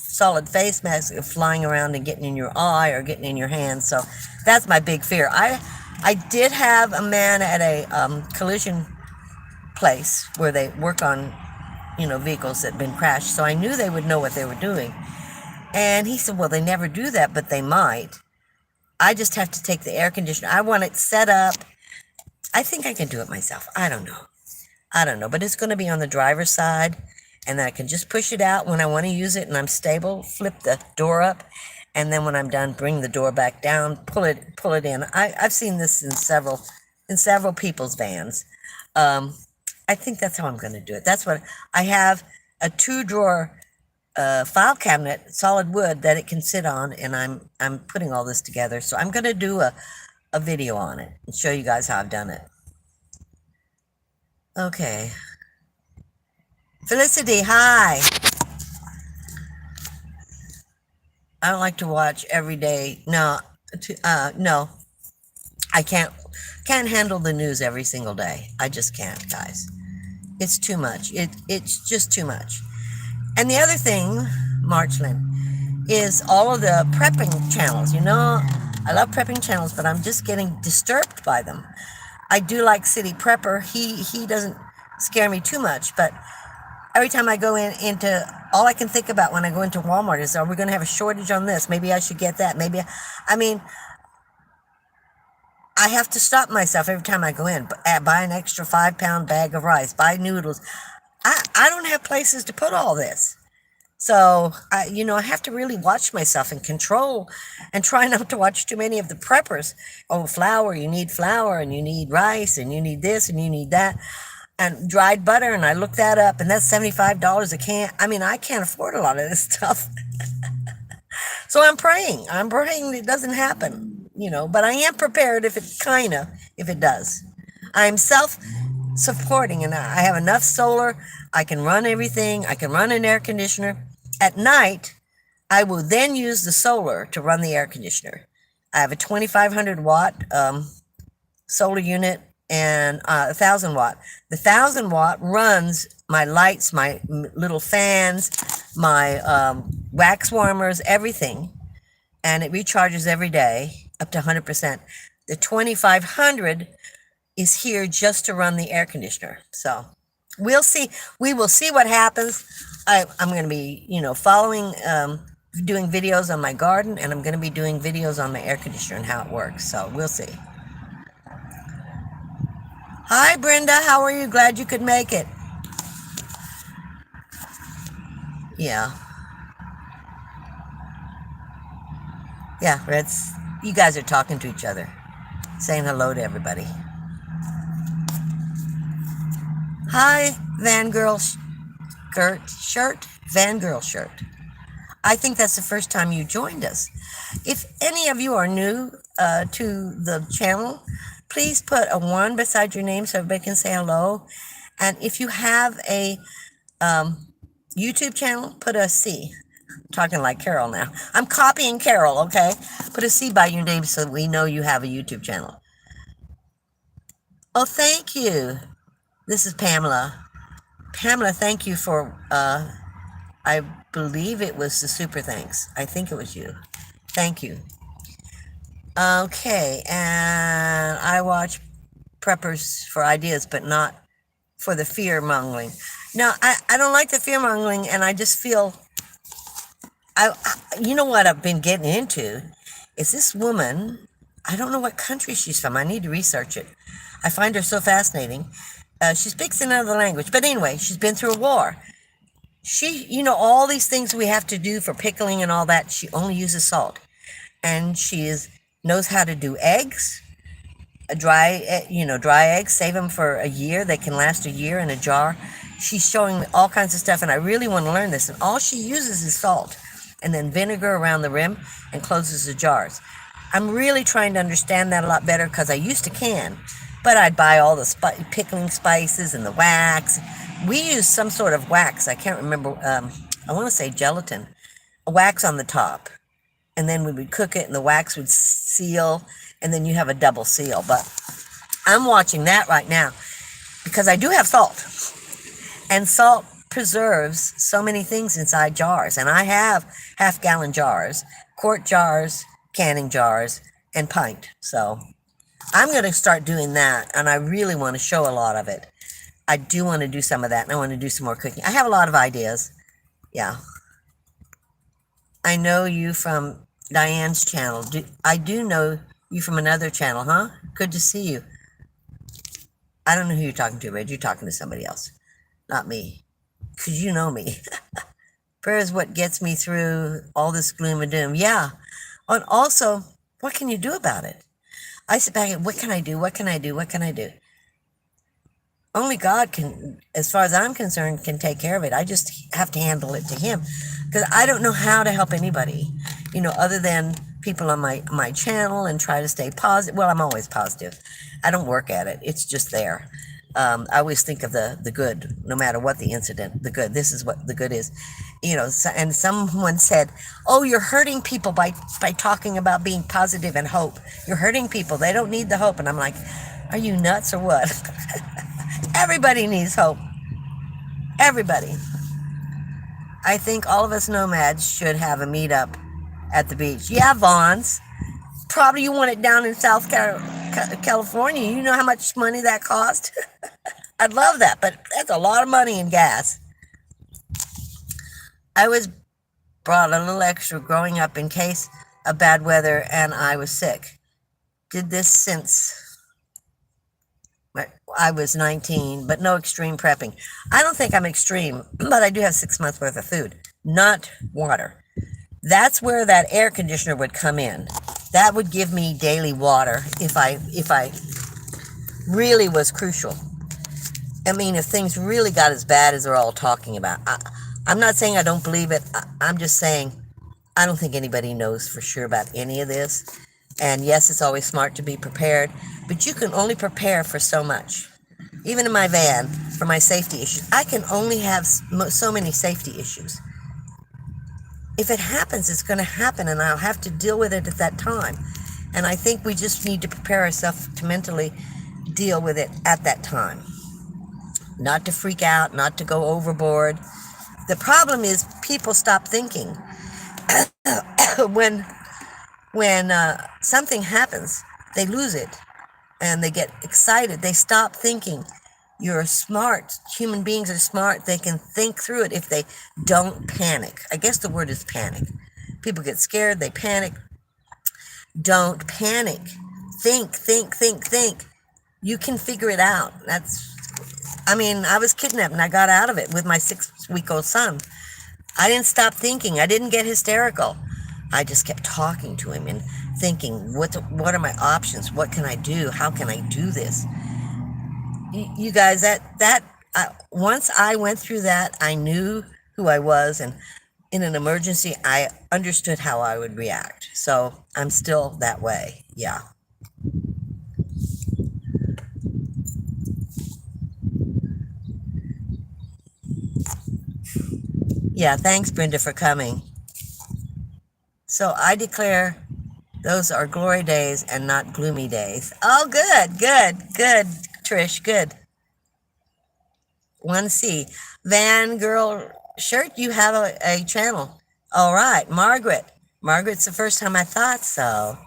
solid face mask flying around and getting in your eye or getting in your hand. So that's my big fear. I did have a man at a collision place where they work on, vehicles that had been crashed. So I knew they would know what they were doing. And he said, well, they never do that, but they might. I just have to take the air conditioner. I want it set up. I think I can do it myself. I don't know, but it's going to be on the driver's side, and then I can just push it out when I want to use it and I'm stable, flip the door up, and then when I'm done, bring the door back down, pull it in. I've seen this in several people's vans. I think that's how I'm going to do it. That's what I have, a 2-drawer file cabinet, solid wood that it can sit on, and I'm putting all this together. So I'm going to do a video on it and show you guys how I've done it. Okay. Felicity, hi. I don't like to watch every day. No, no. I can't handle the news every single day. I just can't, guys. It's too much. It's just too much. And the other thing, Marchlin, is all of the prepping channels. I love prepping channels, but I'm just getting disturbed by them. I do like City Prepper. He doesn't scare me too much, but every time I go into, all I can think about when I go into Walmart is, are we going to have a shortage on this? Maybe I should get that. I have to stop myself every time I go in. Buy an extra 5-pound bag of rice. Buy noodles. I don't have places to put all this. So I have to really watch myself and control, and try not to watch too many of the preppers. Oh, flour, you need flour, and you need rice, and you need this, and you need that, and dried butter. And I looked that up, and that's $75 a can. I mean, I can't afford a lot of this stuff. So I'm praying. I'm praying it doesn't happen, but I am prepared if it does. I'm self supporting, and I have enough solar. I can run everything. I can run an air conditioner. At night, I will then use the solar to run the air conditioner. I have a 2,500 watt solar unit and 1,000 watt. The 1,000 watt runs my lights, my little fans, my wax warmers, everything, and it recharges every day up to 100%. The 2,500 is here just to run the air conditioner. So we'll see. We will see what happens. I'm going to be, following, doing videos on my garden, and I'm going to be doing videos on my air conditioner and how it works. So we'll see. Hi, Brenda. How are you? Glad you could make it. Yeah. Yeah, Reds. You guys are talking to each other, saying hello to everybody. Hi, Van Girl shirt. Van Girl shirt. I think that's the first time you joined us. If any of you are new to the channel, please put a 1 beside your name so everybody can say hello. And if you have a YouTube channel, put a C. I'm talking like Carol now. I'm copying Carol, okay? Put a C by your name so we know you have a YouTube channel. Oh, thank you. This is Pamela. Pamela, thank you for, I believe it was the super thanks. I think it was you. Thank you. Okay, and I watch preppers for ideas, but not for the fear mongering. No, I don't like the fear mongering, and I just feel, you know what I've been getting into is this woman. I don't know what country she's from. I need to research it. I find her so fascinating. She speaks another language, but anyway, she's been through a war. All these things we have to do for pickling and all that, she only uses salt. And knows how to do eggs, dry eggs, save them for a year. They can last a year in a jar. She's showing me all kinds of stuff, and I really want to learn this. And all she uses is salt and then vinegar around the rim and closes the jars. I'm really trying to understand that a lot better because I used to can, but I'd buy all the pickling spices and the wax. We use some sort of wax. I can't remember. I want to say gelatin, a wax on the top. And then we would cook it and the wax would seal, and then you have a double seal. But I'm watching that right now because I do have salt. And salt preserves so many things inside jars. And I have half-gallon jars, quart jars, canning jars, and pint. So I'm going to start doing that, and I really want to show a lot of it. I do want to do some of that, and I want to do some more cooking. I have a lot of ideas. Yeah. I know you from Diane's channel. I do know you from another channel, huh? Good to see you. I don't know who you're talking to, Red. You're talking to somebody else, not me, because you know me. Prayer is what gets me through all this gloom and doom. Yeah. And also, what can you do about it? I sit back and, what can I do? What can I do? What can I do? Only God can, as far as I'm concerned, can take care of it. I just have to handle it to Him, because I don't know how to help anybody, other than people on my channel, and try to stay positive. Well, I'm always positive. I don't work at it. It's just there. I always think of the good, no matter what the incident, the good. This is what the good is. And someone said, oh, you're hurting people by talking about being positive and hope. You're hurting people. They don't need the hope. And I'm like, are you nuts or what? Everybody needs hope. Everybody. I think all of us nomads should have a meetup at the beach. Yeah, Vaughn's. Probably you want it down in South California. You know how much money that cost? I'd love that, but that's a lot of money in gas. I was brought a little extra growing up in case of bad weather and I was sick. Did this since I was 19, but no extreme prepping. I don't think I'm extreme, but I do have 6 months worth of food. not water. That's where that air conditioner would come in. That would give me daily water if I really was crucial. I mean, if things really got as bad as they're all talking about. I'm not saying I don't believe it. I'm just saying I don't think anybody knows for sure about any of this. And yes, it's always smart to be prepared, but you can only prepare for so much. Even in my van, for my safety issues, I can only have so many safety issues. If it happens, it's going to happen, and I'll have to deal with it at that time. And I think we just need to prepare ourselves to mentally deal with it at that time. Not to freak out, not to go overboard. The problem is people stop thinking. when something happens, they lose it and they get excited. They stop thinking. You're smart. Human beings are smart. They can think through it if they don't panic. I guess the word is panic. People get scared. They panic. Don't panic. Think, think, think, think. You can figure it out. I was kidnapped and I got out of it with my 6-week-old son. I didn't stop thinking. I didn't get hysterical. I just kept talking to him and thinking, what are my options? What can I do? How can I do this? You guys, once I went through that, I knew who I was, and in an emergency, I understood how I would react. So I'm still that way. Yeah. Yeah, thanks, Brenda, for coming. So I declare those are glory days and not gloomy days. Oh, good, good, good, Trish, good. 1C. Van Girl Shirt, you have a channel. All right, Margaret. Margaret's the first time I thought so.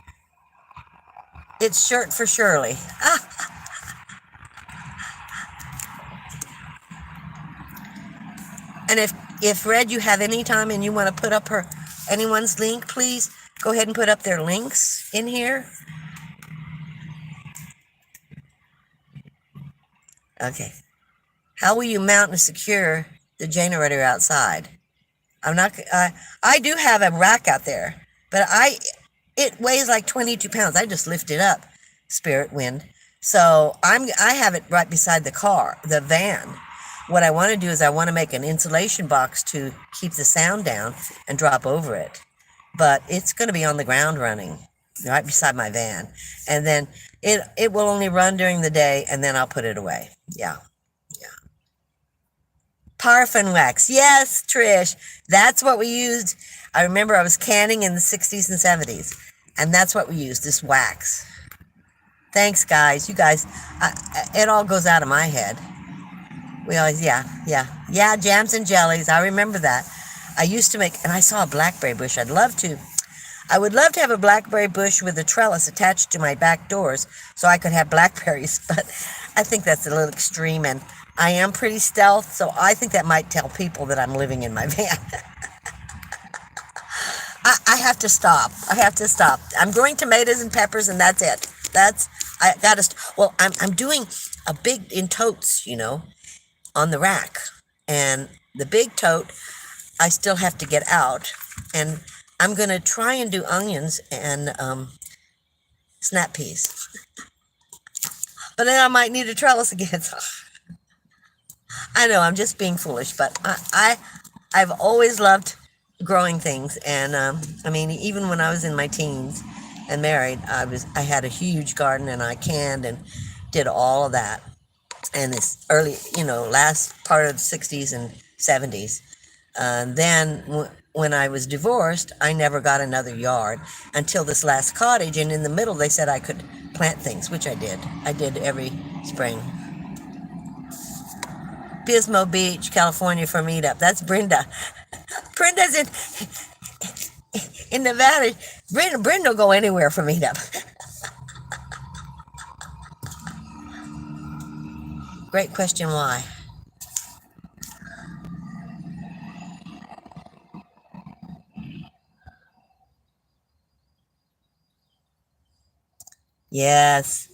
It's Shirt for Shirley. And if Red, you have any time and you want to put up anyone's link, please go ahead and put up their links in here. Okay. How will you mount and secure the generator outside? I'm not. I do have a rack out there, but it weighs like 22 pounds. I just lift it up, Spirit Wind. So I have it right beside the van. What I want to do is I want to make an insulation box to keep the sound down and drop over it. But it's going to be on the ground running right beside my van. And then it will only run during the day, and then I'll put it away. Yeah. Paraffin wax. Yes, Trish. That's what we used. I remember I was canning in the 60s and 70s, and that's what we used, this wax. Thanks, guys. You guys, it all goes out of my head. We always, yeah, jams and jellies. I remember that. I used to make, and I saw a blackberry bush. I would love to have a blackberry bush with a trellis attached to my back doors so I could have blackberries, but I think that's a little extreme, and I am pretty stealth, so I think that might tell people that I'm living in my van. I have to stop. I'm growing tomatoes and peppers, and that's it. I'm doing a big in totes, on the rack, and the big tote I still have to get out, and I'm going to try and do onions and snap peas. But then I might need a trellis again. I know, I'm just being foolish, but I've always loved growing things, and even when I was in my teens and married, I had a huge garden, and I canned and did all of that. And this early, last part of the 60s and 70s. Then when I was divorced, I never got another yard until this last cottage, and in the middle they said I could plant things, which I did. I did every spring. Pismo Beach, California for meetup. That's Brenda. Brenda's in Nevada. Brenda will go anywhere for meetup. Great question, why? Yes,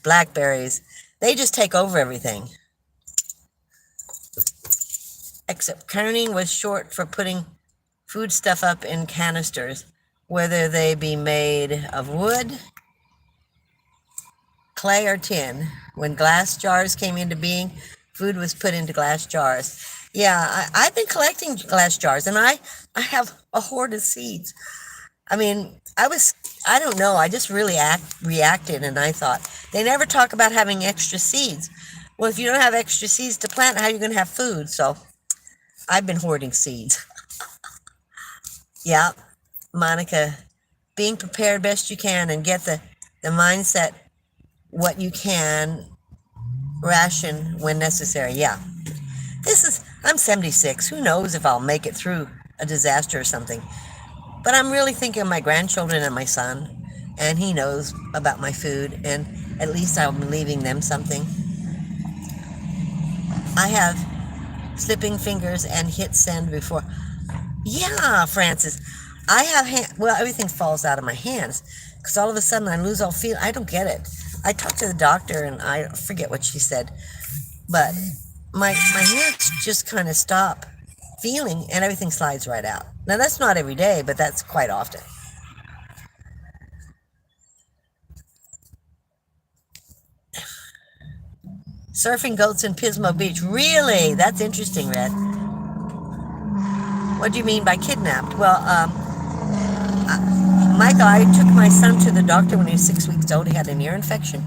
blackberries. They just take over everything. except canning was short for putting food stuff up in canisters, whether they be made of wood, clay, or tin. When glass jars came into being, food was put into glass jars. Yeah, I've been collecting glass jars, and I have a hoard of seeds. I mean, I don't know, I just really reacted, and I thought, they never talk about having extra seeds. Well, if you don't have extra seeds to plant, how are you going to have food? So I've been hoarding seeds. Yeah, Monica, being prepared best you can and get the mindset what you can ration when necessary. Yeah. I'm 76. Who knows if I'll make it through a disaster or something. But I'm really thinking of my grandchildren and my son, and he knows about my food, and at least I'm leaving them something. I have slipping fingers and hit send before. Yeah, Francis. Well, everything falls out of my hands because all of a sudden I lose all feel. I don't get it. I talked to the doctor and I forget what she said, but my hands just kind of stop feeling and everything slides right out. Now, that's not every day, but that's quite often. Surfing goats in Pismo Beach. Really? That's interesting, Red. What do you mean by kidnapped? Well, Michael, I took my son to the doctor when he was 6 weeks old. He had an ear infection.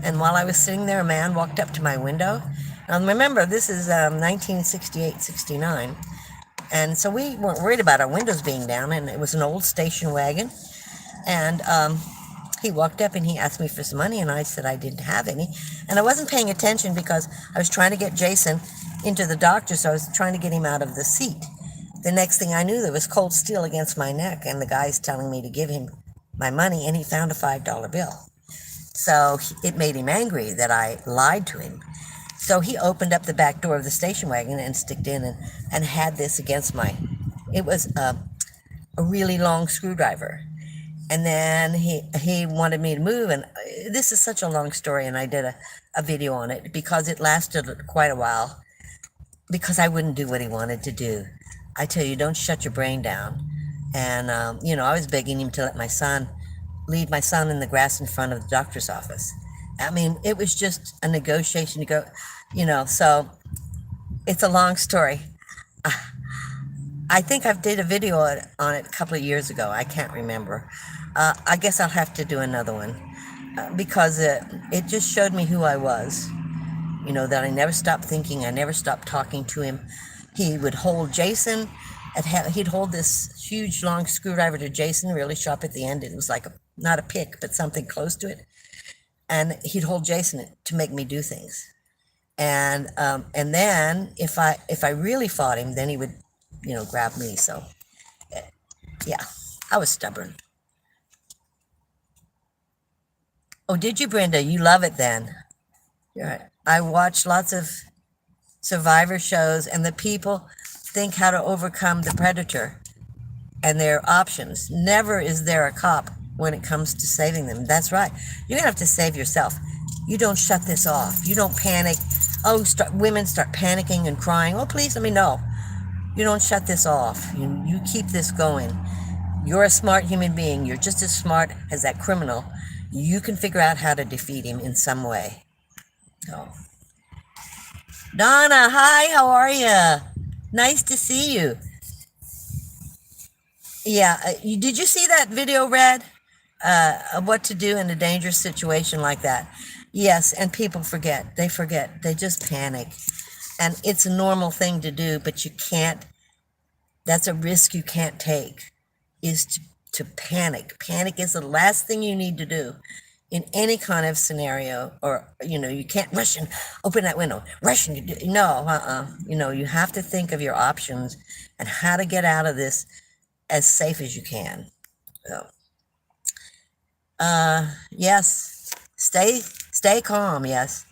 And while I was sitting there, a man walked up to my window. Remember, this is 1968, 69. And so we weren't worried about our windows being down. And it was an old station wagon. And he walked up and he asked me for some money. And I said I didn't have any. And I wasn't paying attention because I was trying to get Jason into the doctor. So I was trying to get him out of the seat. The next thing I knew, there was cold steel against my neck, and the guy's telling me to give him my money, and he found a $5 bill. So it made him angry that I lied to him. So he opened up the back door of the station wagon and sticked in and had this against it was a really long screwdriver. And then he wanted me to move, and this is such a long story, and I did a video on it because it lasted quite a while because I wouldn't do what he wanted to do. I tell you, don't shut your brain down. And, I was begging him to leave my son in the grass in front of the doctor's office. I mean, it was just a negotiation to go, so it's a long story. I think I did a video on it a couple of years ago. I can't remember. I guess I'll have to do another one because it just showed me who I was. That I never stopped thinking, I never stopped talking to him. He would hold Jason, he'd hold this huge long screwdriver to Jason, really sharp at the end. It was like not a pick, but something close to it. And he'd hold Jason to make me do things. And then if I really fought him, then he would, grab me. So, yeah, I was stubborn. Oh, did you, Brenda? You love it then. Right. I watched lots of survivor shows, and the people think how to overcome the predator and their options. Never is there a cop when it comes to saving them. That's right. You're gonna have to save yourself. You don't shut this off. You don't panic. Oh, women start panicking and crying. Oh, please let me know. You don't shut this off. You keep this going. You're a smart human being. You're just as smart as that criminal. You can figure out how to defeat him in some way. So. Donna, hi, how are you? Nice to see you. Yeah, did you see that video, Red? Of what to do in a dangerous situation like that? Yes, and people forget. They forget. They just panic. And it's a normal thing to do, but you can't. That's a risk you can't take, is to panic. Panic is the last thing you need to do in any kind of scenario, or, you can't rush and open that window, rush and you have to think of your options and how to get out of this as safe as you can. So, yes, stay calm, yes.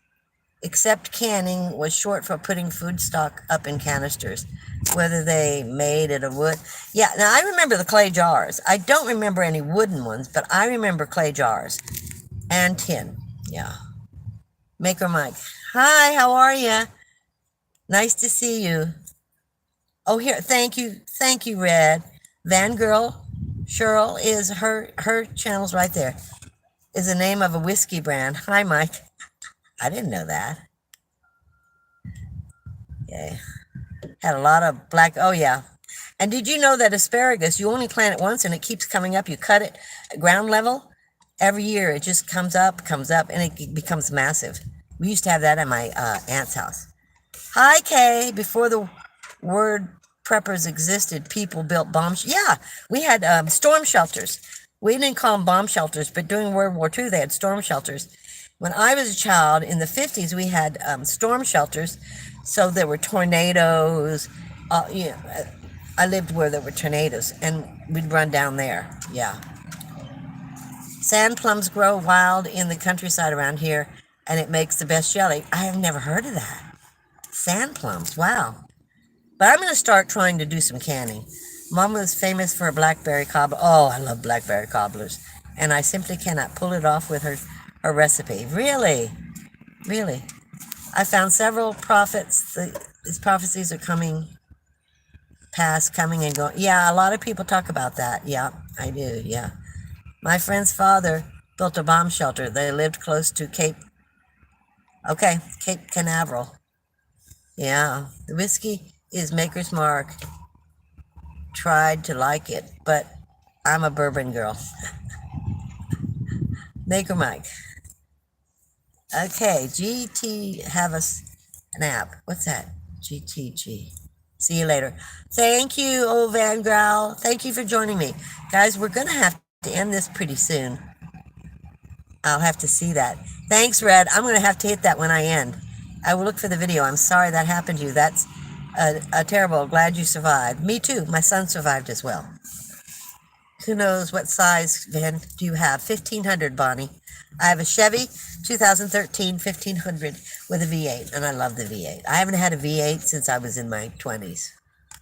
Except canning was short for putting food stock up in canisters, whether they made it of wood. Yeah, now I remember the clay jars. I don't remember any wooden ones, but I remember clay jars. And tin, yeah. Maker Mike, hi, how are you? Nice to see you. Oh, here, thank you, Red. Van Girl, Cheryl is her channel's right there. Is the name of a whiskey brand. Hi, Mike. I didn't know that. Yeah, had a lot of black. Oh yeah. And did you know that asparagus, you only plant it once and it keeps coming up? You cut it at ground level. Every year it just comes up, and it becomes massive. We used to have that at my aunt's house. Hi, Kay. Before the word preppers existed, people built yeah, we had storm shelters. We didn't call them bomb shelters, but during World War II, they had storm shelters. When I was a child in the 50s, we had storm shelters. So there were tornadoes. I lived where there were tornadoes, and we'd run down there. Yeah. Sand plums grow wild in the countryside around here, and it makes the best jelly. I have never heard of that. Sand plums, wow. But I'm going to start trying to do some canning. Mom was famous for a blackberry cobbler. Oh, I love blackberry cobblers. And I simply cannot pull it off with her recipe. Really? Really? I found several prophets. These prophecies are coming past, coming and going. Yeah, a lot of people talk about that. Yeah, I do. Yeah. My friend's father built a bomb shelter. They lived close to Cape Canaveral. Yeah, the whiskey is Maker's Mark. Tried to like it, but I'm a bourbon girl. Maker Mike. Okay, GT have an app. What's that? GTG. See you later. Thank you, old Van Growl. Thank you for joining me. Guys, we're going to have to end this pretty soon. I'll have to see that. Thanks, Red. I'm going to have to hit that when I end. I will look for the video. I'm sorry that happened to you. That's a terrible. Glad you survived. Me too. My son survived as well. Who knows what size van do you have? 1500, Bonnie. I have a Chevy 2013 1500 with a V8, and I love the V8. I haven't had a V8 since I was in my 20s.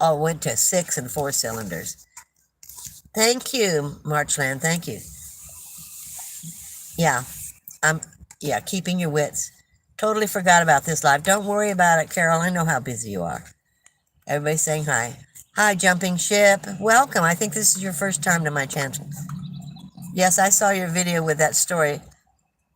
Oh, went to 6 and 4 cylinders. Thank you, Marchland. Thank you. Yeah, keeping your wits. Totally forgot about this live. Don't worry about it, Carol. I know how busy you are. Everybody's saying hi. Hi, Jumping Ship. Welcome. I think this is your first time to my channel. Yes, I saw your video with that story,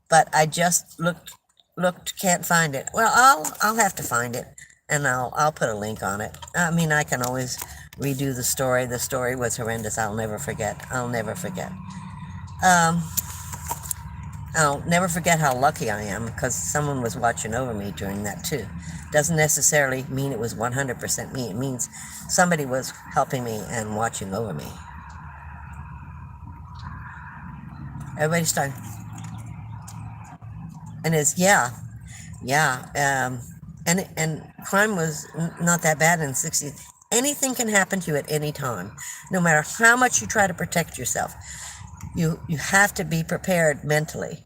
but I just looked, can't find it. Well, I'll have to find it, and I'll put a link on it. I mean, I can always redo the story. The story was horrendous. I'll never forget. I'll never forget. I'll never forget how lucky I am, because someone was watching over me during that too. Doesn't necessarily mean it was 100% me. It means somebody was helping me and watching over me. Everybody's starting. And and crime was not that bad in the 60s. Anything can happen to you at any time, no matter how much you try to protect yourself. You have to be prepared mentally,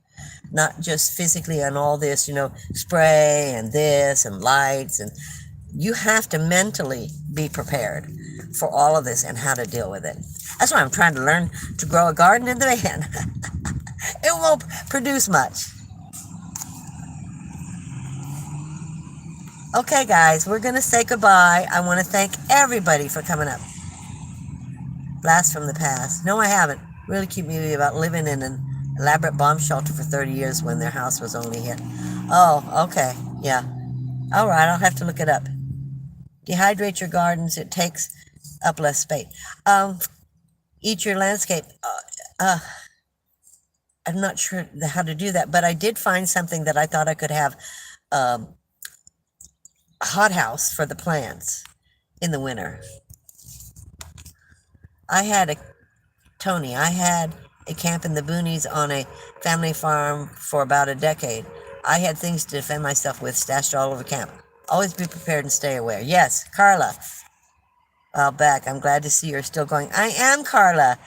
not just physically on all this, spray and this and lights. And you have to mentally be prepared for all of this and how to deal with it. That's why I'm trying to learn to grow a garden in the van. It won't produce much. Okay, guys, we're going to say goodbye. I want to thank everybody for coming up. Blast from the past. No, I haven't. Really cute movie about living in an elaborate bomb shelter for 30 years when their house was only hit. Oh, okay. Yeah. All right, I'll have to look it up. Dehydrate your gardens. It takes up less space. Eat your landscape. I'm not sure how to do that, but I did find something that I thought I could have a hothouse for the plants in the winter. I had a camp in the boonies on a family farm for about a decade. I had things to defend myself with stashed all over camp. Always be prepared and stay aware. Yes, Carla. Well, back. I'm glad to see you're still going. I am, Carla.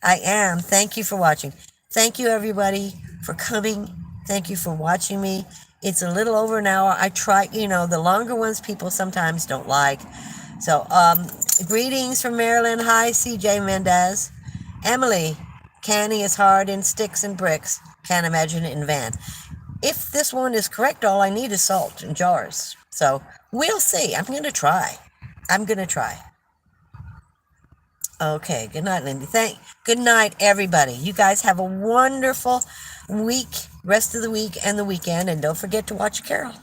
I am. Thank you for watching. Thank you, everybody, for coming. Thank you for watching me. It's a little over an hour. I try, the longer ones people sometimes don't like. So, greetings from Maryland. Hi, CJ Mendez. Emily, canning is hard in sticks and bricks. Can't imagine it in van. If this one is correct, all I need is salt in jars. So, we'll see. I'm going to try. I'm going to try. Okay. Good night, Lindy. Good night, everybody. You guys have a wonderful week, rest of the week and the weekend. And don't forget to watch Carol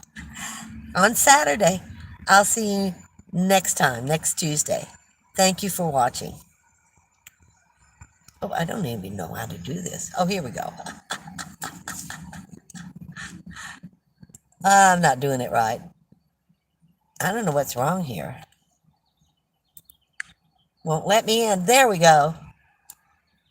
on Saturday. I'll see you next time, next Tuesday. Thank you for watching. Oh, I don't even know how to do this. Oh, here we go. I'm not doing it right. I don't know what's wrong here. Won't let me in. There we go.